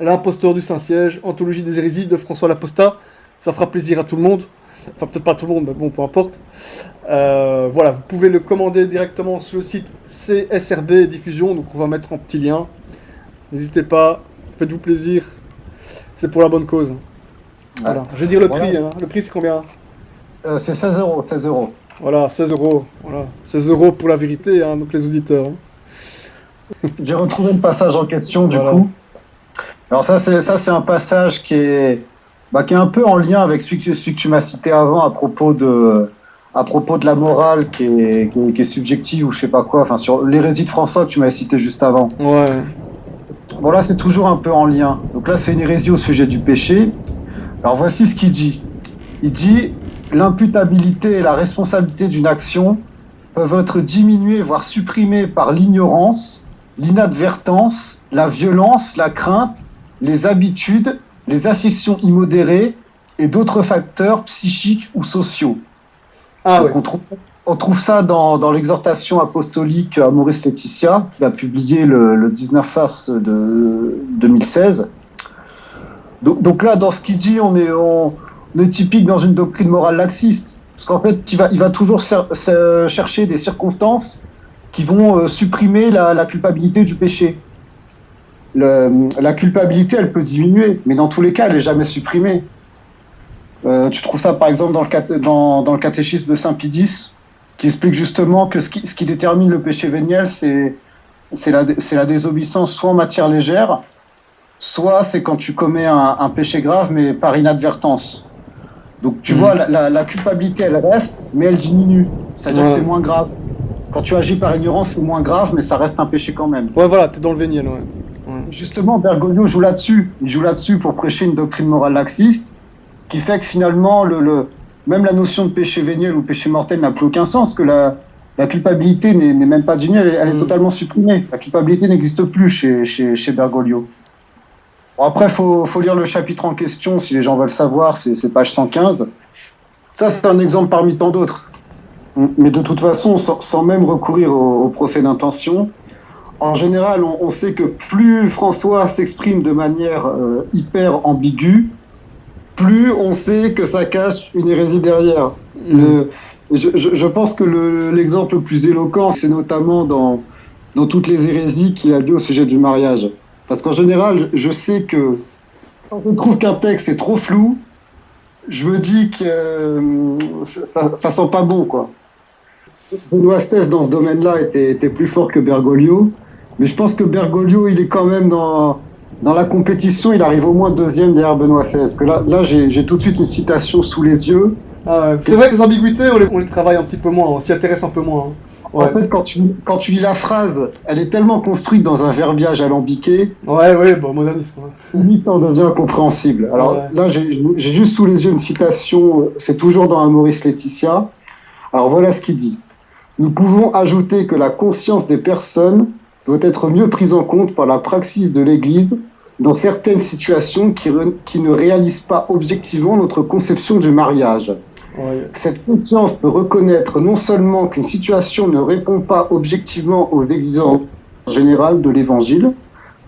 L'imposteur du Saint-Siège, Anthologie des hérésies de François l'Apostat. Ça fera plaisir à tout le monde. Enfin, peut-être pas tout le monde, mais bon, peu importe. Voilà, vous pouvez le commander directement sur le site CSRB Diffusion. Donc, on va mettre un petit lien. N'hésitez pas, faites-vous plaisir. C'est pour la bonne cause. Voilà, je vais dire le prix. Hein. Le prix, c'est combien C'est 16 €. Voilà, 16 €. Voilà. 16 € pour la vérité, hein, donc les auditeurs. Hein. J'ai retrouvé le passage en question, du coup. Alors, ça, c'est un passage qui est un peu en lien avec celui que tu m'as cité avant à propos à propos de la morale qui est subjective ou je sais pas quoi, enfin sur l'hérésie de François que tu m'avais cité juste avant. Ouais. Bon là c'est toujours un peu en lien. Donc là c'est une hérésie au sujet du péché. Alors voici ce qu'il dit. Il dit l'imputabilité et la responsabilité d'une action peuvent être diminuées voire supprimées par l'ignorance, l'inadvertance, la violence, la crainte, les habitudes, les affections immodérées et d'autres facteurs psychiques ou sociaux. Ah ouais. On trouve ça dans l'exhortation apostolique à Maurice Laetitia, qu'il a publié le 19 mars de 2016. Donc là, dans ce qu'il dit, on est typique dans une doctrine morale laxiste. Parce qu'en fait, il va toujours chercher des circonstances qui vont supprimer la culpabilité du péché. La culpabilité, elle peut diminuer, mais dans tous les cas, elle n'est jamais supprimée. Tu trouves ça, par exemple, dans le catéchisme de Saint Pie X, qui explique justement que ce qui détermine le péché véniel, c'est la désobéissance soit en matière légère, soit c'est quand tu commets un péché grave, mais par inadvertance. Donc tu vois, la culpabilité, elle reste, mais elle diminue. C'est-à-dire que c'est moins grave. Quand tu agis par ignorance, c'est moins grave, mais ça reste un péché quand même. Ouais, voilà, t'es dans le véniel, ouais. Justement, Bergoglio joue là-dessus. Il joue là-dessus pour prêcher une doctrine morale laxiste, qui fait que finalement, même la notion de péché véniel ou péché mortel n'a plus aucun sens, que la culpabilité n'est même pas diminuée, elle est totalement supprimée. La culpabilité n'existe plus chez Bergoglio. Bon, après, faut lire le chapitre en question, si les gens veulent savoir, c'est page 115. Ça, c'est un exemple parmi tant d'autres. Mais de toute façon, sans même recourir au procès d'intention, en général, on sait que plus François s'exprime de manière hyper ambiguë, plus on sait que ça cache une hérésie derrière. Je pense que l'exemple le plus éloquent, c'est notamment dans toutes les hérésies qu'il a dit au sujet du mariage. Parce qu'en général, je sais que quand je trouve qu'un texte est trop flou, je me dis que ça sent pas bon, quoi. Benoît XVI, dans ce domaine-là, était plus fort que Bergoglio. Mais je pense que Bergoglio, il est quand même dans la compétition, il arrive au moins deuxième derrière Benoît XVI. Parce que là j'ai tout de suite une citation sous les yeux. C'est vrai que les ambiguïtés, on les travaille un petit peu moins, on s'y intéresse un peu moins. Hein. Ouais. En fait, quand tu lis la phrase, elle est tellement construite dans un verbiage alambiqué. Ouais, bon, moderniste. Vite, ça en devient incompréhensible. Alors là, j'ai juste sous les yeux une citation, c'est toujours dans un Maurice Laetitia. Alors voilà ce qu'il dit. Nous pouvons ajouter que la conscience des personnes doit être mieux prise en compte par la praxis de l'Église dans certaines situations qui ne réalisent pas objectivement notre conception du mariage. Ouais. Cette conscience peut reconnaître non seulement qu'une situation ne répond pas objectivement aux exigences générales de l'Évangile,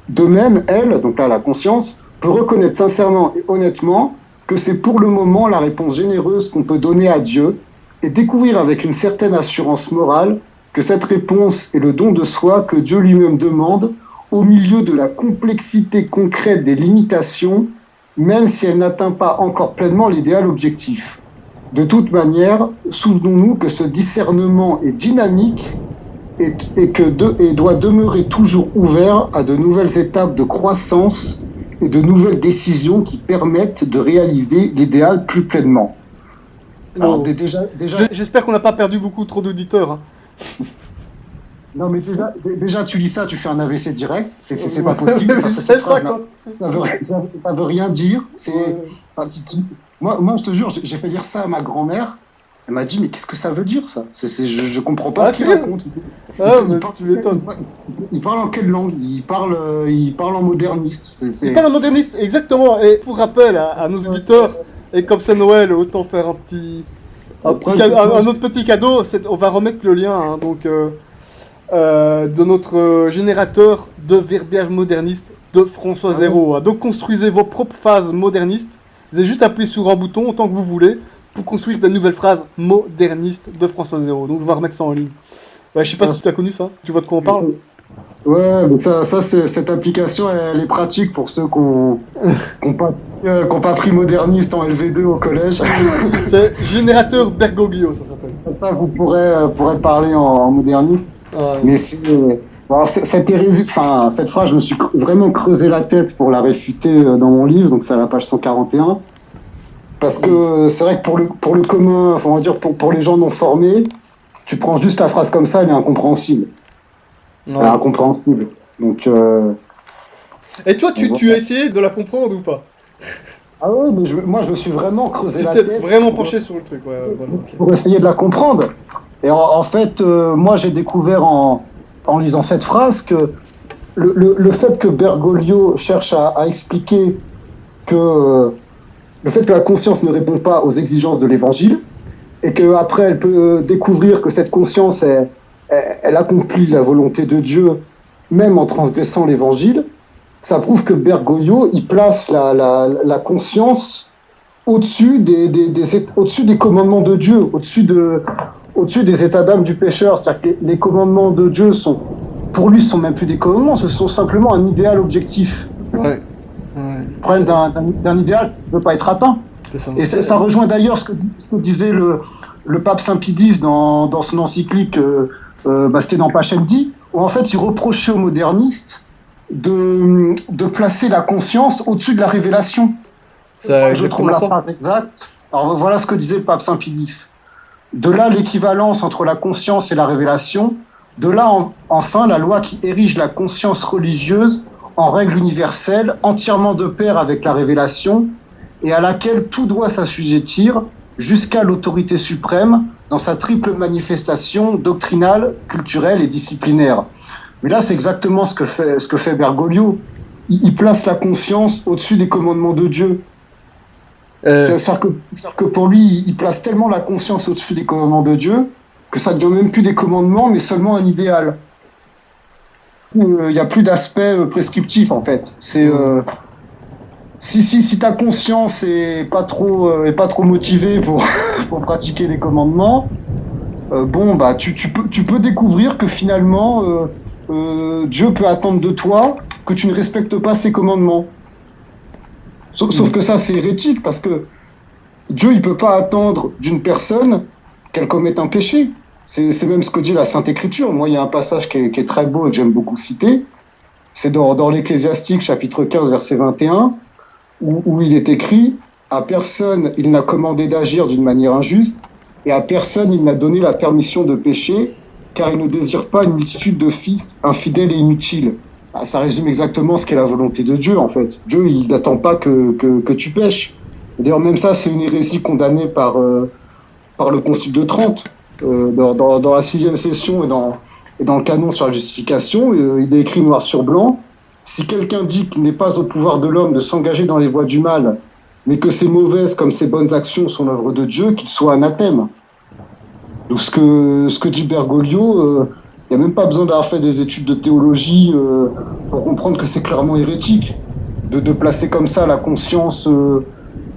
de même, elle, donc là la conscience, peut reconnaître sincèrement et honnêtement que c'est pour le moment la réponse généreuse qu'on peut donner à Dieu et découvrir avec une certaine assurance morale que cette réponse est le don de soi que Dieu lui-même demande au milieu de la complexité concrète des limitations, même si elle n'atteint pas encore pleinement l'idéal objectif. De toute manière, souvenons-nous que ce discernement est dynamique et doit demeurer toujours ouvert à de nouvelles étapes de croissance et de nouvelles décisions qui permettent de réaliser l'idéal plus pleinement. Alors, déjà... J'espère qu'on n'a pas perdu beaucoup trop d'auditeurs. Hein. Non, mais déjà, tu lis ça, tu fais un AVC direct. C'est pas possible. C'est ça, quoi. Ça veut rien dire. Moi, je te jure, j'ai fait lire ça à ma grand-mère. Elle m'a dit, mais qu'est-ce que ça veut dire, ça? Je comprends pas ce qu'il raconte. Tu m'étonnes. Il parle en quelle langue? Il parle en moderniste. Il parle en moderniste, exactement. Et pour rappel à nos auditeurs, et comme c'est Noël, autant faire un autre petit cadeau. On va remettre le lien, hein, donc, de notre générateur de verbiage moderniste de François Zéro. Donc construisez vos propres phrases modernistes. Vous avez juste appuyé sur un bouton autant que vous voulez pour construire des nouvelles phrases modernistes de François Zéro. Donc on va remettre ça en ligne. Je sais pas si tu as connu ça. Tu vois de quoi on parle? Ouais, mais cette application, elle est pratique pour ceux qui n'ont pas pris moderniste en LV2 au collège. C'est générateur Bergoglio, ça s'appelle. Ça, vous pourrez parler en moderniste. Mais cette hérésie, cette phrase, je me suis vraiment creusé la tête pour la réfuter dans mon livre, donc c'est à la page 141. Parce que c'est vrai que pour le commun, enfin, on va dire pour les gens non formés, tu prends juste la phrase comme ça, elle est incompréhensible. Elle est incompréhensible. Donc, Et toi, tu as essayé de la comprendre ou pas? ah ouais, mais moi je me suis vraiment creusé Tu la t'es tête vraiment penché sur le truc, ouais, voilà, ok. pour essayer de la comprendre. Et en fait, moi j'ai découvert en lisant cette phrase que le fait que Bergoglio cherche à expliquer que le fait que la conscience ne répond pas aux exigences de l'évangile, et qu'après elle peut découvrir que cette conscience, elle accomplit la volonté de Dieu, même en transgressant l'évangile, ça prouve que Bergoglio, il place la conscience au-dessus au-dessus des commandements de Dieu, au-dessus des états d'âme du pécheur. C'est-à-dire que les commandements de Dieu pour lui, sont même plus des commandements, ce sont simplement un idéal objectif. Ouais. Le problème d'un idéal, c'est qu'il ne peut pas être atteint. Et ça rejoint d'ailleurs ce que disait le pape Saint Pie X dans son encyclique c'était dans Pascendi, où en fait il reprochait aux modernistes de placer la conscience au-dessus de la révélation. Je trouve la phrase exacte. Alors voilà ce que disait le pape Saint Pie X. De là l'équivalence entre la conscience et la révélation. De là enfin la loi qui érige la conscience religieuse en règle universelle, entièrement de pair avec la révélation, et à laquelle tout doit s'assujettir jusqu'à l'autorité suprême dans sa triple manifestation doctrinale, culturelle et disciplinaire. Mais là, c'est exactement ce que fait Bergoglio. Il place la conscience au-dessus des commandements de Dieu. C'est-à-dire que pour lui, il place tellement la conscience au-dessus des commandements de Dieu que ça ne devient même plus des commandements, mais seulement un idéal. Il n'y a plus d'aspect prescriptif, en fait. C'est... Si ta conscience est pas trop motivée pour pratiquer les commandements, tu peux découvrir que finalement Dieu peut attendre de toi que tu ne respectes pas ses commandements. Sauf que ça c'est hérétique parce que Dieu il peut pas attendre d'une personne qu'elle commette un péché. C'est même ce que dit la Sainte Écriture. Moi il y a un passage qui est très beau et que j'aime beaucoup citer. C'est dans l'Ecclésiastique chapitre 15 verset 21. Où il est écrit « À personne il n'a commandé d'agir d'une manière injuste, et à personne il n'a donné la permission de pécher, car il ne désire pas une multitude de fils infidèles et inutiles. » Ça résume exactement ce qu'est la volonté de Dieu, en fait. Dieu, il n'attend pas que tu pêches. D'ailleurs, même ça, c'est une hérésie condamnée par le Concile de Trente. Dans la 6e session et dans le canon sur la justification, il est écrit noir sur blanc. Si quelqu'un dit qu'il n'est pas au pouvoir de l'homme de s'engager dans les voies du mal, mais que ses mauvaises comme ses bonnes actions sont l'œuvre de Dieu, qu'il soit anathème. Donc ce que dit Bergoglio, il n'y a même pas besoin d'avoir fait des études de théologie pour comprendre que c'est clairement hérétique de placer comme ça la conscience,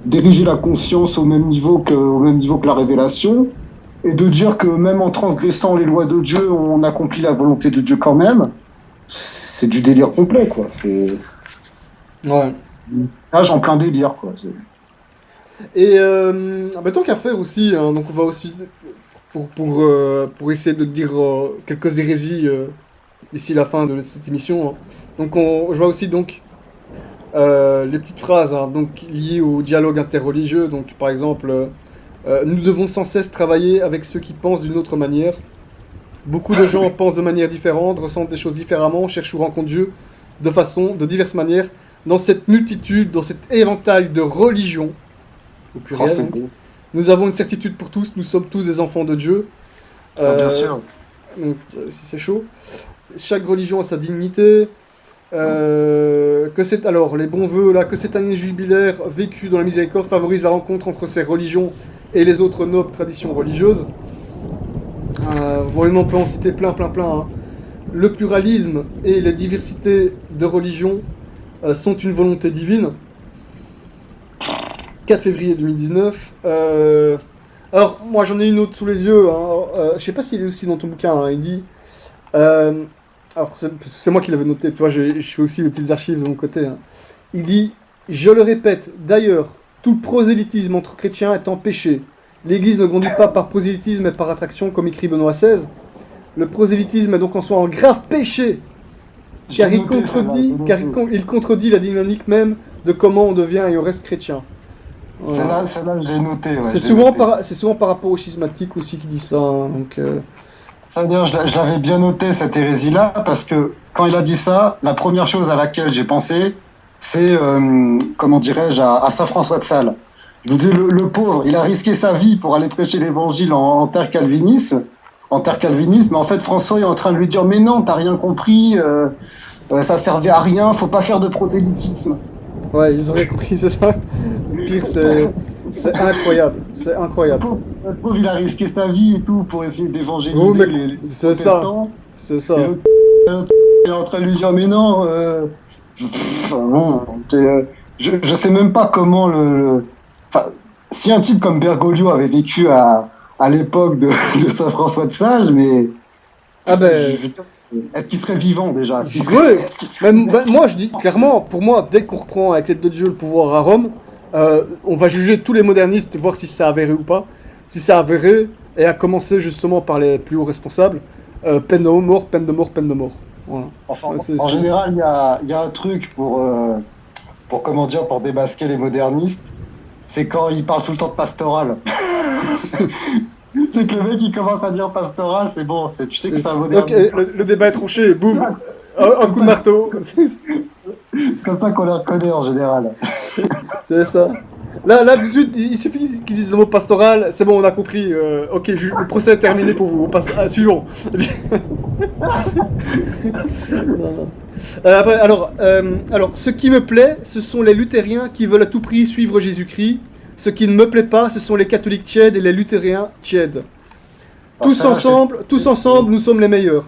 d'ériger la conscience au même niveau que la révélation, et de dire que même en transgressant les lois de Dieu, on accomplit la volonté de Dieu quand même. C'est du délire complet, quoi. Ouais. Là, en plein délire, quoi. Et tant qu'à faire aussi, hein, donc on va aussi, pour essayer de dire quelques hérésies d'ici la fin de cette émission, hein. Donc je vois aussi donc les petites phrases hein, donc, liées au dialogue interreligieux. Donc par exemple, nous devons sans cesse travailler avec ceux qui pensent d'une autre manière. Beaucoup de gens pensent de manière différente, ressentent des choses différemment, cherchent ou rencontrent Dieu de diverses manières, dans cette multitude, dans cet éventail de religions, au pluriel. Nous avons une certitude pour tous, nous sommes tous des enfants de Dieu. Bien sûr. Donc, c'est chaud. Chaque religion a sa dignité. Alors, les bons vœux, là, que cette année jubilaire vécue dans la miséricorde favorise la rencontre entre ces religions et les autres nobles traditions religieuses. On peut en citer plein. Hein. Le pluralisme et la diversité de religions sont une volonté divine. 4 février 2019. Alors, moi j'en ai une autre sous les yeux. Hein. Je sais pas s'il est aussi dans ton bouquin. Hein. Il dit. Alors, c'est moi qui l'avais noté. Tu vois, je fais aussi les petites archives de mon côté. Hein. Il dit je le répète, d'ailleurs, tout prosélytisme entre chrétiens est en péché. L'Église ne grandit pas par prosélytisme mais par attraction, comme écrit Benoît XVI. Le prosélytisme est donc en soi un grave péché, car il contredit la dynamique même de comment on devient et on reste chrétien. Voilà. Celle-là, j'ai noté. Ouais, C'est j'ai souvent, noté. c'est souvent par rapport aux schismatiques aussi qui dit ça, hein, donc, Ça veut dire, je l'avais bien noté, cette hérésie-là, parce que quand il a dit ça, la première chose à laquelle j'ai pensé, c'est, comment dirais-je, à Saint François de Sales. Je me disais, le pauvre, il a risqué sa vie pour aller prêcher l'évangile en terre calviniste, mais en fait, François est en train de lui dire, mais non, t'as rien compris, ça servait à rien, faut pas faire de prosélytisme. ouais, ils auraient compris, c'est ça. Le pire, c'est incroyable, c'est incroyable. Le pauvre, il a risqué sa vie et tout pour essayer Oh, d'évangéliser mais les c'est ça, protestants. c'est Et ça. l'autre, il est en train de lui dire, mais non, bon, je sais même pas comment enfin, si un type comme Bergoglio avait vécu à l'époque de Saint-François de Sales, mais Ah ben, est-ce qu'il serait vivant déjà? ouais. Est-ce qu'il serait- Même, ben, moi, je dis clairement, pour moi, dès qu'on reprend avec l'aide de Dieu le pouvoir à Rome, on va juger tous les modernistes, voir si c'est avéré ou pas. Si c'est avéré, et à commencer justement par les plus hauts responsables, peine de mort, peine de mort, peine de mort. Voilà. Enfin, Ouais, en général, il y a un truc pour comment dire, pour démasquer les modernistes, c'est quand ils parlent tout le temps de pastoral. C'est que le mec il commence à dire pastoral, c'est bon, tu sais que c'est un Ok, moderniste. le débat est tranché, boum, un coup de marteau. C'est comme ça qu'on les reconnaît en général. C'est ça. Là, tout de suite, il suffit qu'ils disent le mot pastoral, c'est bon, on a compris. Ok, le procès est terminé pour vous. On passe à suivant. Non, non. Après, alors, ce qui me plaît, ce sont les luthériens qui veulent à tout prix suivre Jésus-Christ. Ce qui ne me plaît pas, ce sont les catholiques tièdes et les luthériens tièdes. Tous ensemble, nous sommes les meilleurs.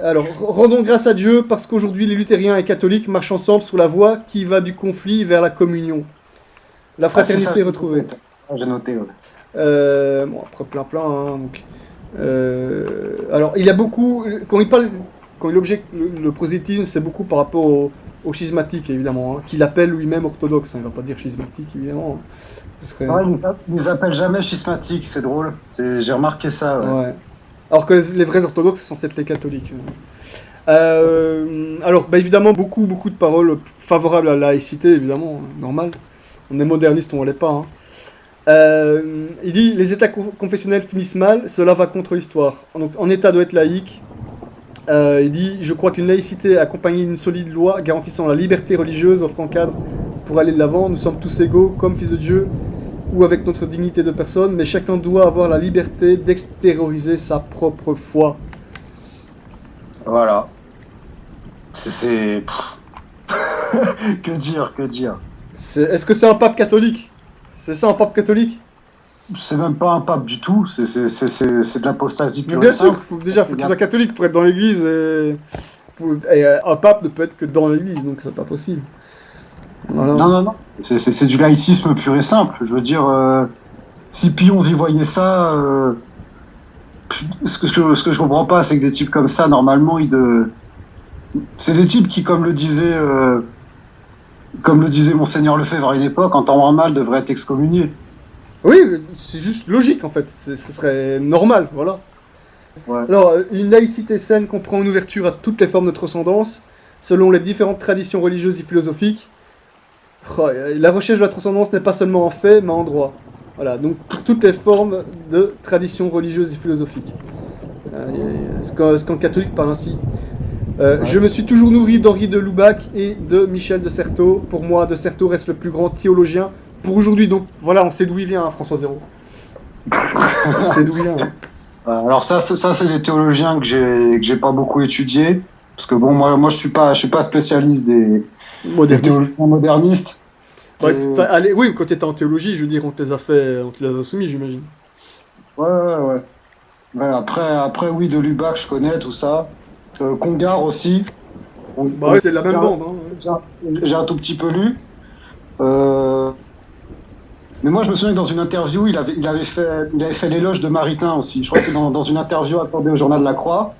Alors, rendons grâce à Dieu parce qu'aujourd'hui, les luthériens et catholiques marchent ensemble sur la voie qui va du conflit vers la communion. La fraternité retrouvée. J'ai noté. Ouais. Bon, après plein, hein, donc. Alors, il y a beaucoup. Quand il objecte le prosélytisme, c'est beaucoup par rapport au schismatique, évidemment, hein, qu'il appelle lui-même orthodoxe. Hein, il ne va pas dire schismatique, évidemment. Ce serait... Ouais, ils les appellent jamais schismatiques, c'est drôle. J'ai remarqué ça. Ouais. Ouais. Alors que les vrais orthodoxes, c'est censé être les catholiques. Alors, bah, évidemment, beaucoup de paroles favorables à la laïcité, évidemment, normal. On est moderniste, on ne l'est pas. Hein. Il dit les états confessionnels finissent mal, cela va contre l'histoire. Donc, en état doit être laïque. Il dit je crois qu'une laïcité accompagnée d'une solide loi garantissant la liberté religieuse offre un cadre pour aller de l'avant. Nous sommes tous égaux, comme fils de Dieu ou avec notre dignité de personne, mais chacun doit avoir la liberté d'extérioriser sa propre foi. Voilà. C'est... Que dire. Est-ce que c'est un pape catholique? C'est ça un pape catholique? C'est même pas un pape du tout, c'est de l'apostasie Mais pure bien et sûr, simple. faut qu'il soit catholique pour être dans l'église. Et un pape ne peut être que dans l'église, donc c'est pas possible. Voilà. Non. C'est du laïcisme pur et simple. Je veux dire, si Pionze y voyait ça, ce que je comprends pas, c'est que des types comme ça, normalement, c'est des types qui, comme le disait Monseigneur Lefebvre à une époque, en temps normal, devraient être excommuniés. Oui, c'est juste logique en fait, ce serait normal, voilà. Ouais. Alors, une laïcité saine comprend une ouverture à toutes les formes de transcendance, selon les différentes traditions religieuses et philosophiques. La recherche de la transcendance n'est pas seulement en fait, mais en droit. Voilà, donc pour toutes les formes de traditions religieuses et philosophiques. Ce qu'en catholique parle ainsi. Je me suis toujours nourri d'Henri de Lubac et de Michel de Certeau. Pour moi, de Certeau reste le plus grand théologien pour aujourd'hui. Donc voilà, on sait d'où il vient, hein, François Zéro. On sait d'où il vient. Hein. Alors ça c'est des théologiens que j'ai pas beaucoup étudiés, parce que bon, moi je suis pas spécialiste des théologiens modernistes. Ouais, allez, oui, quand tu étais en théologie, je veux dire, on te les a soumis, j'imagine. Ouais. Après, oui, de Lubac, je connais tout ça. Congar aussi. Bah ouais, c'est la même bande. Hein. J'ai un tout petit peu lu. Mais moi, je me souviens que dans une interview, il avait fait l'éloge de Maritain aussi. Je crois que c'est dans une interview accordée au Journal de la Croix.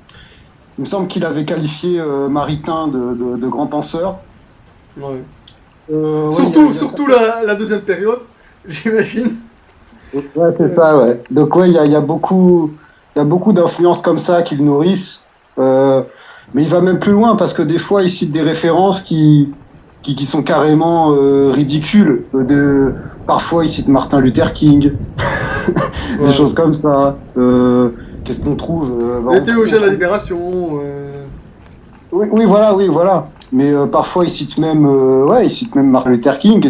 Il me semble qu'il avait qualifié Maritain de grand penseur. Ouais. Surtout la deuxième période, j'imagine. Ouais, c'est ça, ouais. Donc ouais, il y a beaucoup d'influences comme ça qui le nourrissent. Mais il va même plus loin parce que des fois, il cite des références qui qui sont carrément ridicules. Parfois, ils citent Martin Luther King, des Ouais. choses comme ça. Qu'est-ce qu'on trouve Les théologiens de la libération. oui, voilà. Mais parfois, ils citent même Martin Luther King.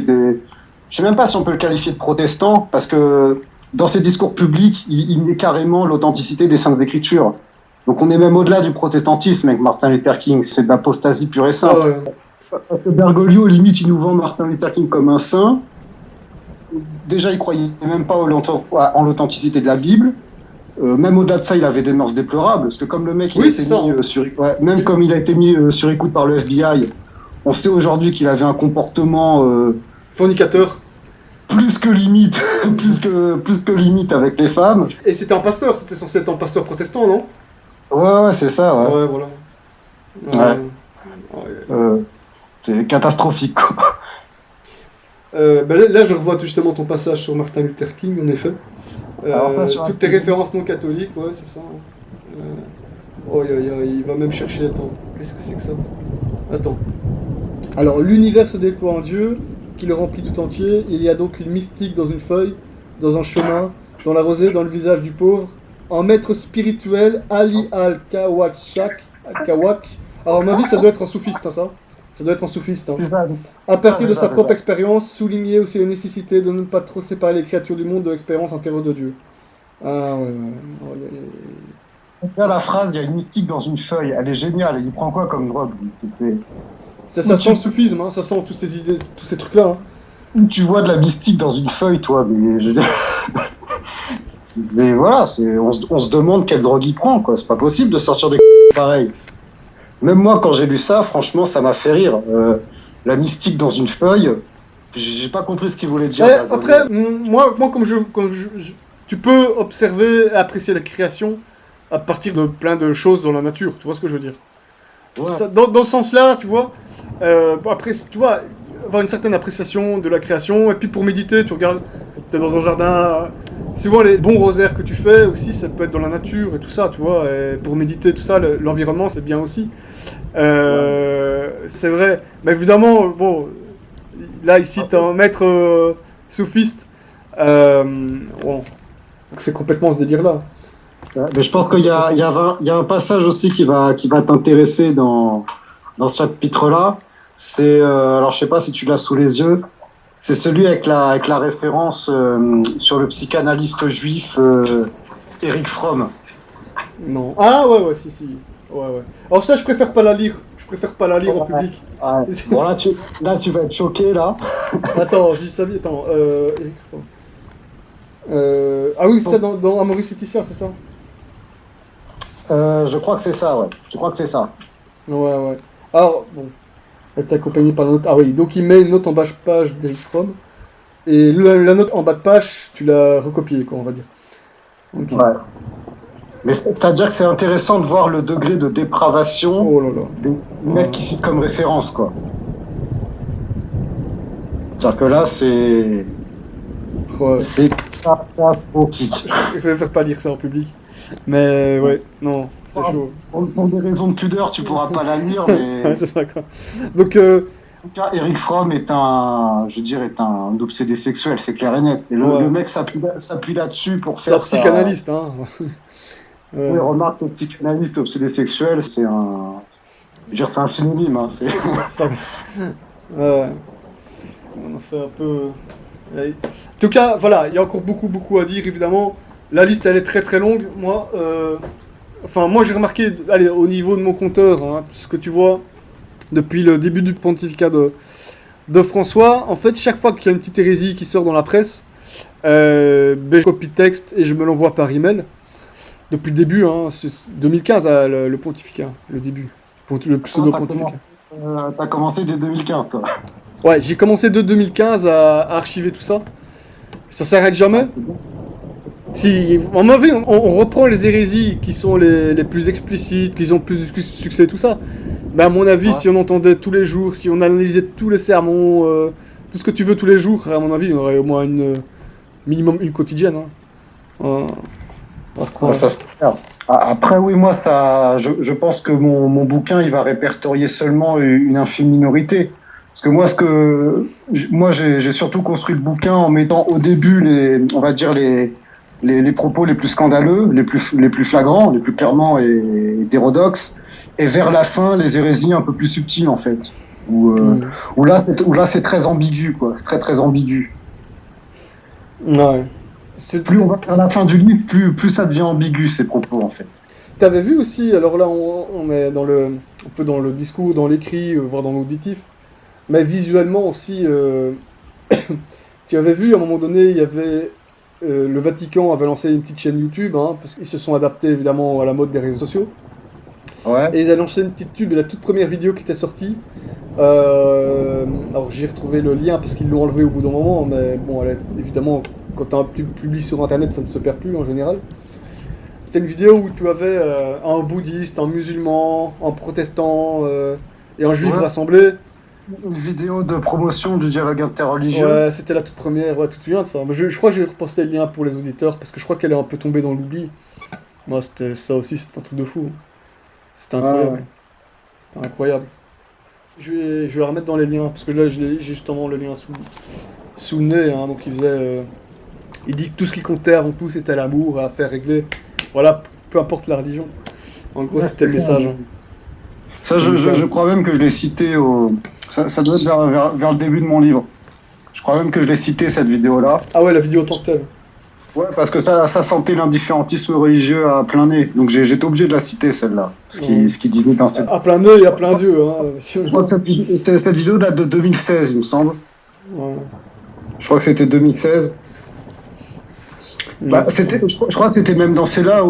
Je sais même pas si on peut le qualifier de protestant, parce que dans ses discours publics, il nie carrément l'authenticité des Saintes Écritures. Donc on est même au-delà du protestantisme avec Martin Luther King, c'est de l'apostasie pure et simple. Parce que Bergoglio, limite, il nous vend Martin Luther King comme un saint. Déjà, il croyait même pas en l'authenticité de la Bible. Même au-delà de ça, il avait des mœurs déplorables, parce que comme le mec, même comme il a été mis sur écoute par le FBI, on sait aujourd'hui qu'il avait un comportement Fornicateur. plus que limite, plus que limite avec les femmes. Et c'était un pasteur, c'était censé être un pasteur protestant, non? Ouais, c'est ça, ouais. Ouais, voilà. C'est catastrophique, quoi. Là, je revois justement ton passage sur Martin Luther King, en effet. Toutes tes références non catholiques, ouais, c'est ça. Il va même chercher. Attends, qu'est-ce que c'est que ça? Attends. Alors, l'univers se déploie en Dieu, qui le remplit tout entier. Il y a donc une mystique dans une feuille, dans un chemin, dans la rosée, dans le visage du pauvre. Un maître spirituel, Ali al-Kawak. Alors, à mon avis, ça doit être un soufiste, hein, ça. Ça doit être un soufiste. Hein. C'est ça. À partir de sa propre expérience, souligner aussi la nécessité de ne pas trop séparer les créatures du monde de l'expérience intérieure de Dieu. Ah ouais. Là, la phrase, il y a une mystique dans une feuille, elle est géniale. Il prend quoi comme drogue? Ça sent le soufisme, hein, ça sent toutes ces idées, tous ces trucs-là. Hein. Tu vois de la mystique dans une feuille, toi, mais on se demande quelle drogue il prend, quoi. C'est pas possible de sortir des pareils. Même moi, quand j'ai lu ça, franchement, ça m'a fait rire. La mystique dans une feuille, j'ai pas compris ce qu'il voulait dire. Après, moi tu peux observer et apprécier la création à partir de plein de choses dans la nature, tu vois ce que je veux dire? Ouais. Ça, dans ce sens-là, tu vois, après, tu vois, avoir une certaine appréciation de la création, et puis pour méditer, tu regardes, t'es dans un jardin, souvent les bons rosaires que tu fais aussi, ça peut être dans la nature et tout ça, tu vois, et pour méditer, tout ça, l'environnement, c'est bien aussi. C'est vrai, mais évidemment, bon, là, ici, t'es un maître soufiste, bon, donc c'est complètement ce délire-là. Mais je pense qu'il y a un passage aussi qui va t'intéresser dans ce chapitre-là. C'est, alors je sais pas si tu l'as sous les yeux, c'est celui avec la référence sur le psychanalyste juif Erich Fromm. Non. Ah ouais, si. Ouais. Alors ça, je préfère pas la lire. En public. Ouais. Bon, là, tu vas être choqué, là. Attends, j'ai savais. Attends, Eric Fromm. Ah oui, c'est ça dans Amoris Laetitia, c'est ça? Je crois que c'est ça, ouais. Ouais. Alors, bon. Elle est accompagnée par la note. Ah oui, donc il met une note en bas de page d'Eric Fromm. Et la note en bas de page, tu l'as recopiée, quoi, on va dire. Okay. Ouais. Mais c'est-à-dire que c'est intéressant de voir le degré de dépravation des mecs qui citent comme référence, quoi. C'est-à-dire que là, c'est... Ouais. C'est pas catastrophique. Je préfère pas lire ça en public. Mais ouais, non, c'est chaud. Pour des raisons de pudeur, tu pourras pas la lire, mais... Ouais, c'est ça, quoi. Donc... En tout cas, Erich Fromm est un obsédé sexuel, c'est clair et net. Et le mec s'appuie là-dessus pour faire ça. C'est un psychanalyste, hein. Oui, remarque, le psychanalyste obsédé sexuel, c'est un synonyme, hein. C'est ça. Ouais. On en fait un peu... En tout cas, voilà, il y a encore beaucoup à dire, évidemment. La liste, elle est très très longue. Moi, j'ai remarqué, au niveau de mon compteur, hein, ce que tu vois, depuis le début du pontificat de François, en fait, chaque fois qu'il y a une petite hérésie qui sort dans la presse, je copie le texte et je me l'envoie par email. Depuis le début, hein, 2015, le pontificat, le début, le pseudo-pontificat. T'as commencé dès 2015, toi. Ouais, j'ai commencé dès 2015 à archiver tout ça. Ça s'arrête jamais. Si, on reprend les hérésies qui sont les plus explicites, qui ont plus de succès et tout ça. Mais à mon avis, si on entendait tous les jours, si on analysait tous les sermons, tout ce que tu veux tous les jours, à mon avis, il y en aurait au moins minimum une quotidienne. Hein. Après, oui, moi, je pense que mon bouquin, il va répertorier seulement une infime minorité. Parce que moi, j'ai surtout construit le bouquin en mettant au début on va dire les propos les plus scandaleux, les plus flagrants, les plus clairement hétérodoxes, et vers la fin, les hérésies un peu plus subtiles, en fait. Où là, c'est très ambigu, quoi. C'est très, très ambigu. Ouais. Plus on va vers la fin du livre, plus ça devient ambigu, ces propos, en fait. T'avais vu aussi, alors là, on est un peu dans le discours, dans l'écrit, voire dans l'auditif, mais visuellement aussi, tu avais vu, à un moment donné, il y avait... le Vatican avait lancé une petite chaîne YouTube, hein, parce qu'ils se sont adaptés évidemment à la mode des réseaux sociaux. Ouais. Et ils ont lancé une petite tube, et la toute première vidéo qui était sortie, alors j'ai retrouvé le lien parce qu'ils l'ont enlevé au bout d'un moment, mais bon, évidemment, quand tu publies sur internet, ça ne se perd plus en général. C'était une vidéo où tu avais un bouddhiste, un musulman, un protestant et un juif rassemblés. Une vidéo de promotion du dialogue interreligieux. Ouais, c'était la toute première, ouais, tu te souviens de ça. Mais je crois que j'ai reposté le lien pour les auditeurs parce que je crois qu'elle est un peu tombée dans l'oubli. Moi, c'était ça aussi, c'était un truc de fou. C'était incroyable. Ouais. C'était incroyable. Je vais la remettre dans les liens parce que là, j'ai justement le lien sous le nez. Hein, donc, il dit que tout ce qui comptait avant tout, c'était l'amour à faire régler. Voilà, peu importe la religion. En gros, c'était le message. Hein. Ça, je crois même que je l'ai cité ça doit être vers le début de mon livre. Je crois même que je l'ai cité, cette vidéo-là. Ah ouais, la vidéo en tant que telle. Ouais, parce que ça sentait l'indifférentisme religieux à plein nez. Donc j'étais obligé de la citer, celle-là. Ce qui disait dans cette... À plein nez et à plein yeux. Hein. Je crois que cette vidéo date de 2016, il me semble. Ouais. Je crois que c'était 2016. Bah, je crois que c'était même dans celle-là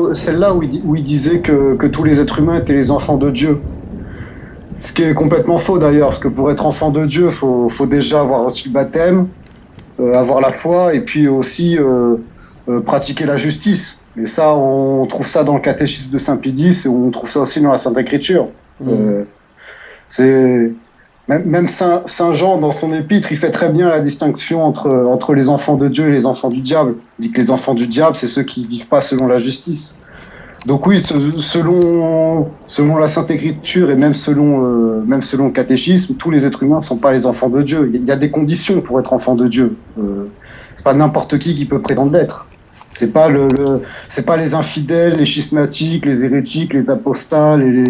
où il disait que tous les êtres humains étaient les enfants de Dieu. Ce qui est complètement faux d'ailleurs, parce que pour être enfant de Dieu, faut déjà avoir reçu le baptême, avoir la foi, et puis aussi pratiquer la justice. Et ça, on trouve ça dans le catéchisme de Saint Pie X, et on trouve ça aussi dans la Sainte Écriture. Même Saint Jean, dans son épître, il fait très bien la distinction entre les enfants de Dieu et les enfants du diable. Il dit que les enfants du diable, c'est ceux qui ne vivent pas selon la justice. Donc oui, selon la Sainte Écriture et même selon le catéchisme, tous les êtres humains ne sont pas les enfants de Dieu. Il y a des conditions pour être enfant de Dieu. C'est pas n'importe qui peut prétendre l'être. C'est pas les infidèles, les schismatiques, les hérétiques, les apostats, les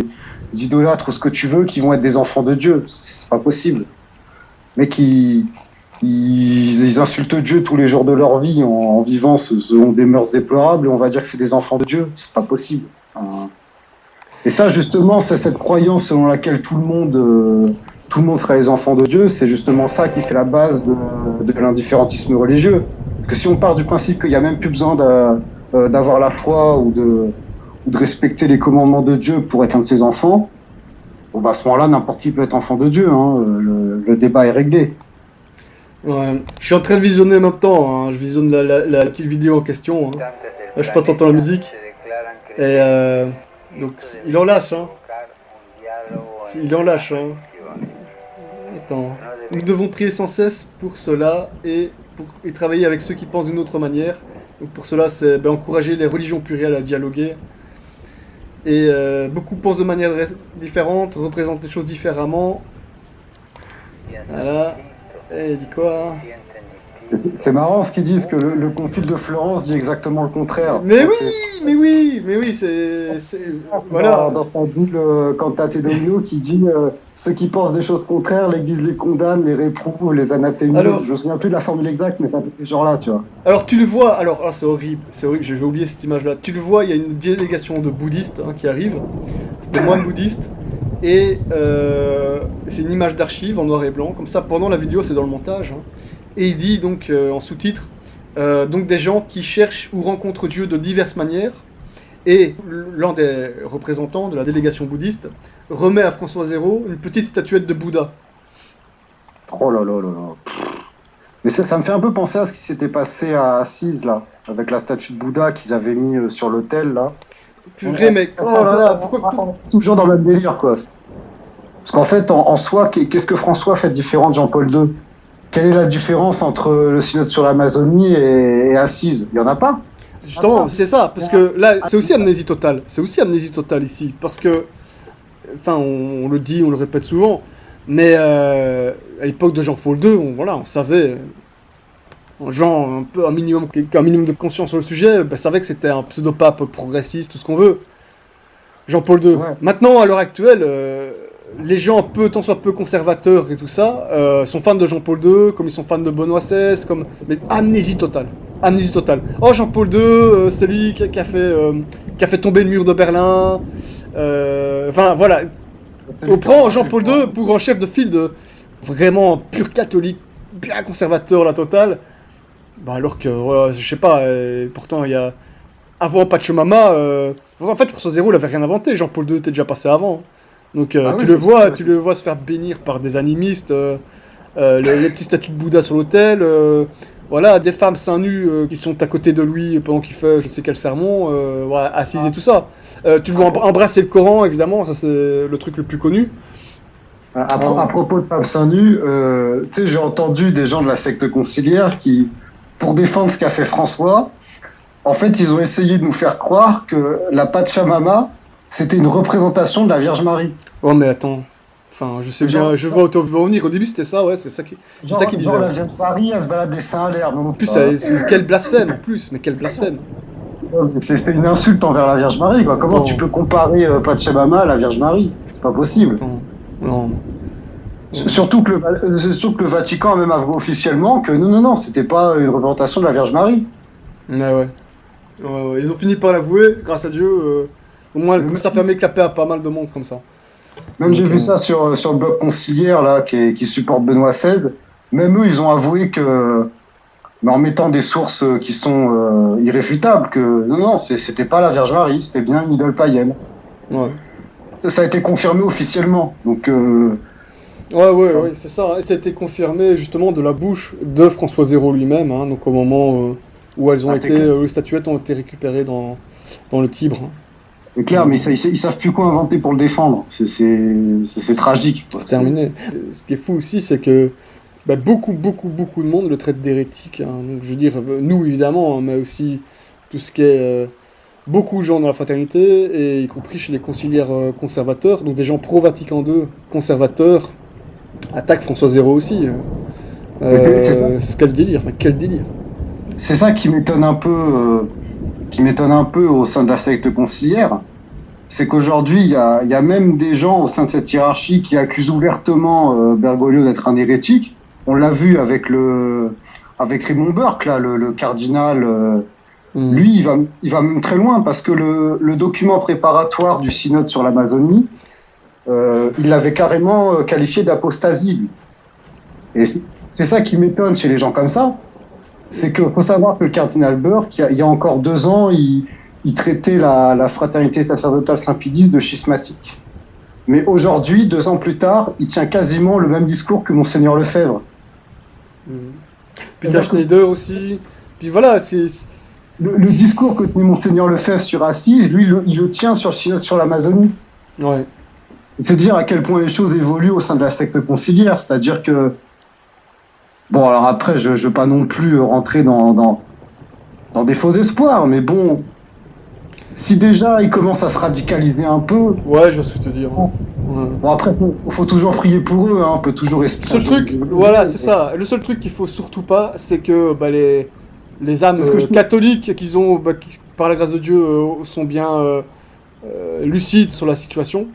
idolâtres ou ce que tu veux qui vont être des enfants de Dieu. C'est pas possible. Mais ils insultent Dieu tous les jours de leur vie en vivant selon des mœurs déplorables et on va dire que c'est des enfants de Dieu. C'est pas possible. Et ça, justement, c'est cette croyance selon laquelle tout le monde sera les enfants de Dieu. C'est justement ça qui fait la base de l'indifférentisme religieux. Parce que si on part du principe qu'il n'y a même plus besoin d'avoir la foi ou de respecter les commandements de Dieu pour être un de ses enfants, bon, bah, à ce moment-là, n'importe qui peut être enfant de Dieu. Hein. Le débat est réglé. Ouais. Je suis en train de visionner en même temps, hein. Je visionne la petite vidéo en question. Hein. Là, je peux t'entendre la musique. Et donc, il en lâche. Hein. Il en lâche. Hein. Attends. Nous devons prier sans cesse pour cela et travailler avec ceux qui pensent d'une autre manière. Donc, pour cela, c'est encourager les religions plurielles à dialoguer. Et beaucoup pensent de manière différente, représentent les choses différemment. Voilà. Et il dit quoi? C'est marrant ce qu'ils disent, que le concile de Florence dit exactement le contraire. Mais oui, c'est... Voilà. Dans sa Bible, Cantate Domino, qui dit ceux qui pensent des choses contraires, l'Église les condamne, les réprouve, les anathémise. Alors, je me souviens plus de la formule exacte, mais c'est un peu ce genre-là, tu vois. Alors tu le vois, c'est horrible, je vais oublier cette image-là. Tu le vois, il y a une délégation de bouddhistes qui arrive, c'est des moines bouddhistes, et c'est une image d'archive en noir et blanc, comme ça pendant la vidéo, c'est dans le montage. Hein. Et il dit donc en sous-titre, donc des gens qui cherchent ou rencontrent Dieu de diverses manières, et l'un des représentants de la délégation bouddhiste remet à François Zéro une petite statuette de Bouddha. Oh là là là là. Mais ça me fait un peu penser à ce qui s'était passé à Assise, là, avec la statue de Bouddha qu'ils avaient mis sur l'autel, là. Purée, mec, oh là là, pourquoi... Toujours dans le même délire, quoi. Parce qu'en fait, en soi, qu'est-ce que François fait de différent de Jean-Paul II? Quelle est la différence entre le synode sur l'Amazonie et Assise? Il n'y en a pas. Justement, c'est ça, parce que là, c'est aussi amnésie totale. C'est aussi amnésie totale ici, parce que, enfin, on le dit, on le répète souvent, mais à l'époque de Jean-Paul II, on savait, gens un minimum de conscience sur le sujet, savait que c'était un pseudo-pape progressiste, tout ce qu'on veut. Jean-Paul II. Ouais. Maintenant, à l'heure actuelle, les gens tant soit peu conservateurs et tout ça, sont fans de Jean-Paul II, comme ils sont fans de Benoît XVI, mais amnésie totale. Amnésie totale. Oh, Jean-Paul II, c'est lui qui a fait tomber le mur de Berlin. Enfin, voilà. On prend Jean-Paul II pour un chef de file de vraiment pur catholique, bien conservateur, la totale. Alors que, je sais pas, pourtant, il y a... Avant Pachamama, en fait, François Zéro, il avait rien inventé. Jean-Paul II était déjà passé avant. Donc, tu le vois se faire bénir par des animistes, les petites statues de Bouddha sur l'autel, voilà, des femmes seins nus qui sont à côté de lui pendant qu'il fait je sais quel sermon, assises et tout ça. Tu le vois embrasser le Coran, évidemment, ça c'est le truc le plus connu. À propos de femmes seins nus, tu sais, j'ai entendu des gens de la secte conciliaire qui, pour défendre ce qu'a fait François, en fait, ils ont essayé de nous faire croire que la Pachamama, c'était une représentation de la Vierge Marie. Oh, mais attends. Enfin, je sais bien, je vois où tu veux en venir. Au début, c'était ça, ouais, c'est ça qui disait. Genre, la Vierge Marie, elle se balade des seins à l'air. En plus, quel blasphème, en plus, mais quel blasphème. C'est une insulte envers la Vierge Marie, quoi. Comment tu peux comparer Pachamama à la Vierge Marie? C'est pas possible. Non. Surtout que le Vatican a même avoué officiellement que non, c'était pas une représentation de la Vierge Marie. Ouais. Ils ont fini par l'avouer, grâce à Dieu. Au moins, ça a fermé clapper à pas mal de monde comme ça. Même j'ai vu ça sur le blog conciliaire là, qui supporte Benoît XVI. Même eux, ils ont avoué que, en mettant des sources qui sont irréfutables, que non, c'était pas la Vierge Marie, c'était bien une idole païenne. Ouais. Ça a été confirmé officiellement. Donc. Ouais, c'est ça. Et ça a été confirmé justement de la bouche de François Zéro lui-même. Donc au moment où les statuettes ont été récupérées dans le Tibre. C'est clair, mais ils savent plus quoi inventer pour le défendre. C'est tragique. C'est terminé. Ce qui est fou aussi, c'est que beaucoup de monde le traite d'hérétique. Donc, je veux dire, nous évidemment, mais aussi tout ce qui est beaucoup de gens dans la fraternité, et y compris chez les conciliaires conservateurs, donc des gens pro-Vatican II conservateurs, attaquent François Zéro aussi. C'est quel délire, mais quel délire. C'est ça qui m'étonne un peu. Qui m'étonne un peu au sein de la secte conciliaire, c'est qu'aujourd'hui, il y a même des gens au sein de cette hiérarchie qui accusent ouvertement Bergoglio d'être un hérétique. On l'a vu avec Raymond Burke, là, le cardinal. Lui, il va même très loin, parce que le document préparatoire du synode sur l'Amazonie, il l'avait carrément qualifié d'apostasie, lui. Et c'est ça qui m'étonne chez les gens comme ça. C'est qu'il faut savoir que le cardinal Burke, il y a encore 2 ans, il traitait la fraternité sacerdotale Saint-Pédis de schismatique. Mais aujourd'hui, 2 ans plus tard, il tient quasiment le même discours que Monseigneur Lefebvre. Peter Schneider aussi. Puis voilà, c'est... Le discours que tenait Monseigneur Lefebvre sur Assise, lui, il le tient sur le synode sur l'Amazonie. Ouais. C'est dire à quel point les choses évoluent au sein de la secte conciliaire. C'est-à-dire que... Bon, alors après, je veux pas non plus rentrer dans des faux espoirs, mais bon, si déjà ils commencent à se radicaliser un peu... Ouais, je sais te dire. Bon, après, faut toujours prier pour eux, on peut toujours espérer. Le seul truc, voilà, c'est ça. Le seul truc qu'il faut surtout pas, c'est que les âmes catholiques qui par la grâce de Dieu, sont bien lucides sur la situation,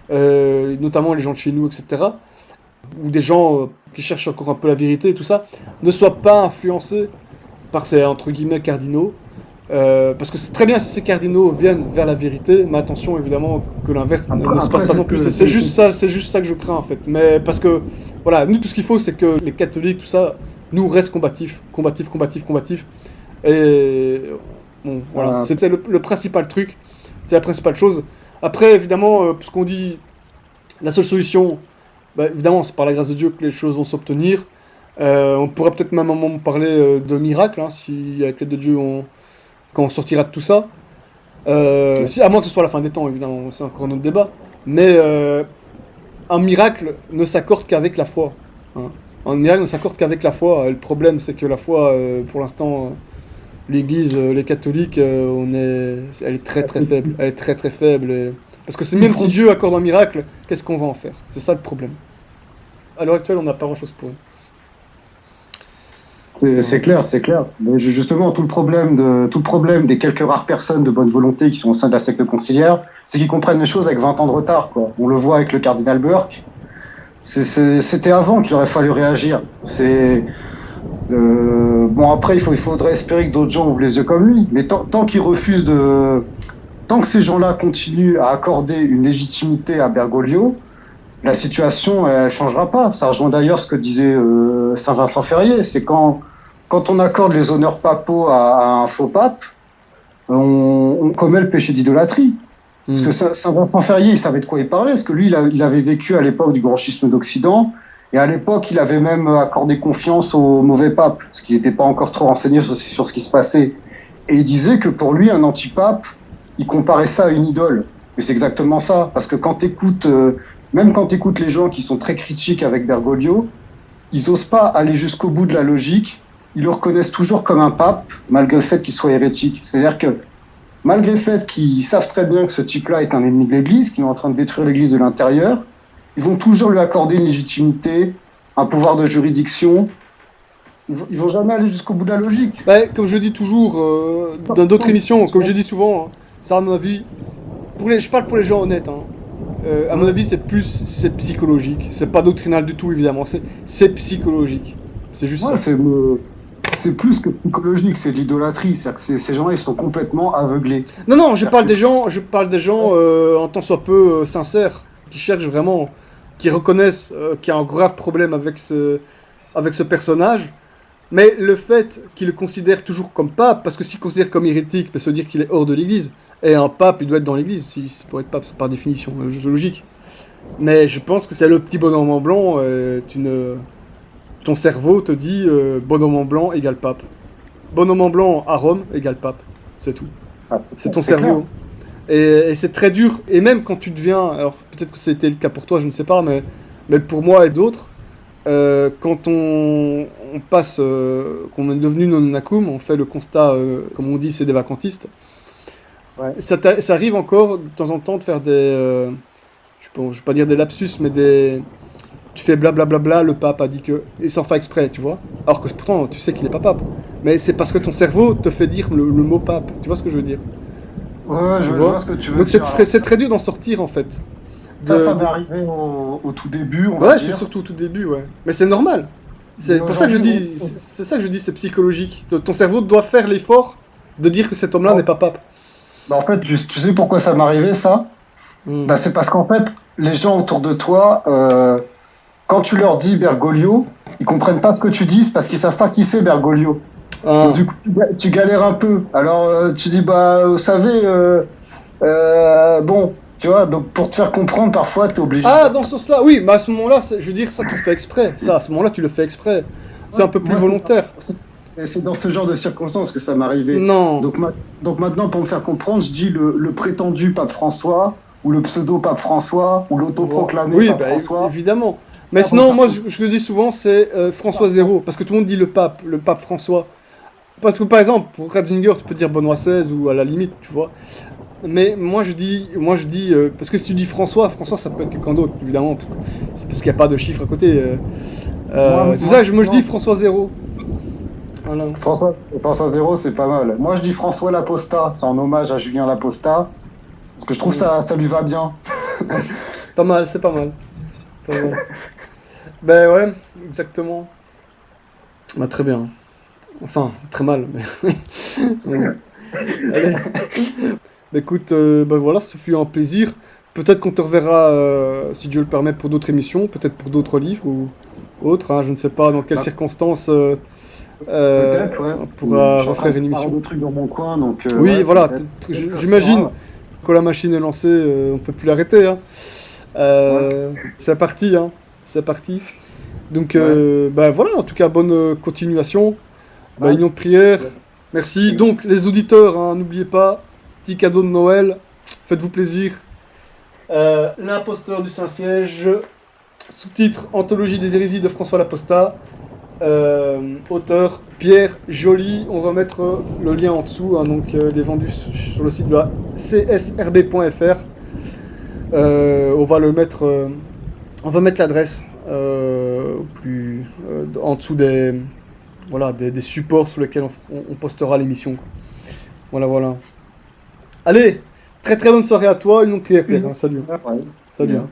notamment les gens de chez nous, etc., ou des gens qui cherchent encore un peu la vérité et tout ça, ne soient pas influencés par ces, entre guillemets, cardinaux. Parce que c'est très bien si ces cardinaux viennent vers la vérité, mais attention évidemment que l'inverse ne se passe pas non plus. C'est juste ça que je crains en fait. Mais parce que, voilà, nous tout ce qu'il faut, c'est que les catholiques, tout ça, nous restent combatifs. Et bon, voilà, c'est le principal truc, c'est la principale chose. Après, évidemment, parce qu'on dit la seule solution, évidemment, c'est par la grâce de Dieu que les choses vont s'obtenir. On pourrait peut-être même un moment parler de miracle, si avec l'aide de Dieu, quand on sortira de tout ça. À moins que ce soit la fin des temps, évidemment, c'est encore un autre débat. Mais un miracle ne s'accorde qu'avec la foi. Un miracle ne s'accorde qu'avec la foi. Et le problème, c'est que la foi, pour l'instant, l'Église, les catholiques, elle est très très faible. Elle est très très faible. Parce que même si Dieu accorde un miracle, qu'est-ce qu'on va en faire? C'est ça le problème. à l'heure actuelle, on n'a pas grand-chose pour eux. C'est clair, c'est clair. Mais justement, tout le problème des quelques rares personnes de bonne volonté qui sont au sein de la secte conciliaire, c'est qu'ils comprennent les choses avec 20 ans de retard, quoi. On le voit avec le cardinal Burke. C'était avant qu'il aurait fallu réagir. Bon, après, il faudrait espérer que d'autres gens ouvrent les yeux comme lui. Mais tant qu'il refuse tant que ces gens-là continuent à accorder une légitimité à Bergoglio, la situation, elle changera pas. Ça rejoint d'ailleurs ce que disait Saint Vincent Ferrier. C'est quand on accorde les honneurs papaux à un faux pape, on commet le péché d'idolâtrie. Parce que Saint Vincent Ferrier, il savait de quoi il parlait, parce que lui, il avait vécu à l'époque du grand schisme d'Occident, et à l'époque, il avait même accordé confiance au mauvais pape, parce qu'il n'était pas encore trop renseigné sur ce qui se passait. Et il disait que pour lui, un antipape, il comparait ça à une idole. Mais c'est exactement ça, parce que même quand t'écoutes les gens qui sont très critiques avec Bergoglio, ils osent pas aller jusqu'au bout de la logique, ils le reconnaissent toujours comme un pape, malgré le fait qu'il soit hérétique. C'est-à-dire que, malgré le fait qu'ils savent très bien que ce type-là est un ennemi de l'Église, qu'il est en train de détruire l'Église de l'intérieur, ils vont toujours lui accorder une légitimité, un pouvoir de juridiction. Ils vont jamais aller jusqu'au bout de la logique. Bah, comme je dis toujours dans d'autres émissions, comme je dis souvent, hein, ça à mon avis, je parle pour les gens honnêtes, hein. À mon avis, c'est psychologique. C'est pas doctrinal du tout, évidemment. C'est psychologique. C'est juste ça. C'est plus que psychologique, c'est de l'idolâtrie. C'est-à-dire que ces gens-là, ils sont complètement aveuglés. Non, je parle des gens en tant soit peu sincères, qui cherchent vraiment, qui reconnaissent qu'il y a un grave problème avec ce personnage. Mais le fait qu'ils le considèrent toujours comme pape, parce que s'ils le considèrent comme hérétique, ça veut dire qu'il est hors de l'Église. Et un pape, il doit être dans l'Église, pour être pape, c'est par définition, c'est logique. Mais je pense que c'est le petit bonhomme en blanc, ton cerveau te dit bonhomme en blanc égale pape. Bonhomme en blanc à Rome égale pape, c'est tout. C'est ton cerveau. Et c'est très dur, et même quand tu deviens, alors peut-être que c'était le cas pour toi, je ne sais pas, mais pour moi et d'autres, quand on passe, qu'on est devenu non-nacum, on fait le constat, comme on dit, c'est des vacantistes. Ouais. Ça arrive encore de temps en temps de faire des... je vais pas dire des lapsus, mais tu fais blablabla, le pape a dit que... Et sans faire exprès, tu vois. Alors que pourtant, tu sais qu'il n'est pas pape. Mais c'est parce que ton cerveau te fait dire le mot pape. Tu vois ce que je veux dire? Ouais, je vois ce que tu veux Donc dire. Donc c'est très dur d'en sortir, en fait. Ça m'est arrivé au tout début, on va dire. Ouais, c'est surtout au tout début, ouais. Mais c'est normal. C'est pour ça que je dis... C'est ça que je dis, c'est psychologique. Ton cerveau doit faire l'effort de dire que cet homme-là n'est pas pape. Bah en fait, tu sais pourquoi ça m'est arrivé, ça? Bah c'est parce qu'en fait, les gens autour de toi, quand tu leur dis Bergoglio, ils comprennent pas ce que tu dis, c'est parce qu'ils savent pas qui c'est Bergoglio. Donc du coup, tu galères un peu. Alors tu dis, bah vous savez, bon, tu vois, donc pour te faire comprendre, parfois t'es obligé. Ah, dans ce sens-là, oui, mais à ce moment-là, je veux dire, ça tu le fais exprès. Ça, à ce moment-là, tu le fais exprès. C'est un peu plus volontaire. C'est dans ce genre de circonstances que ça m'est arrivé. Non. Donc maintenant, pour me faire comprendre, je dis le prétendu pape François, ou le pseudo-pape François, ou l'autoproclamé pape François. Oui, évidemment. Mais sinon, moi, je le dis souvent, c'est François Zéro. Parce que tout le monde dit le pape François. Parce que, par exemple, pour Ratzinger, tu peux dire Benoît XVI, ou à la limite, tu vois. Mais moi, je dis parce que si tu dis François, ça peut être quelqu'un d'autre, évidemment. C'est parce qu'il n'y a pas de chiffre à côté. C'est pour ça que je dis François Zéro. Voilà. François Zéro, c'est pas mal. Moi, je dis François Laposta, c'est en hommage à Julien Laposta, parce que je trouve ça lui va bien. Pas mal, c'est pas mal. Ben ouais, exactement. Bah, très bien. Enfin, très mal, mais... Allez. Bah, écoute, voilà, ce fut un plaisir. Peut-être qu'on te reverra, si Dieu le permet, pour d'autres émissions, peut-être pour d'autres livres ou autres, hein, je ne sais pas dans quelles circonstances... Peut-être, ouais. On pourra refaire une émission. Des trucs dans mon coin, donc. Oui, voilà. J'imagine quand la machine est lancée, on peut plus l'arrêter. Hein. C'est parti, hein. C'est parti. Donc, voilà. En tout cas, bonne continuation. Union de prière. Merci. Donc, les auditeurs, hein, n'oubliez pas, petit cadeau de Noël. Faites-vous plaisir. L'imposteur du Saint-Siège. Sous-titre Anthologie des hérésies de François Laposta. Auteur Pierre Joly, on va mettre le lien en dessous, hein, donc il est vendu sur le site de la csrb.fr. On va mettre l'adresse en dessous des supports sur lesquels on postera l'émission, quoi. Voilà. Allez, très très bonne soirée à toi, et donc Pierre, hein. Salut. Ouais. Salut. Hein.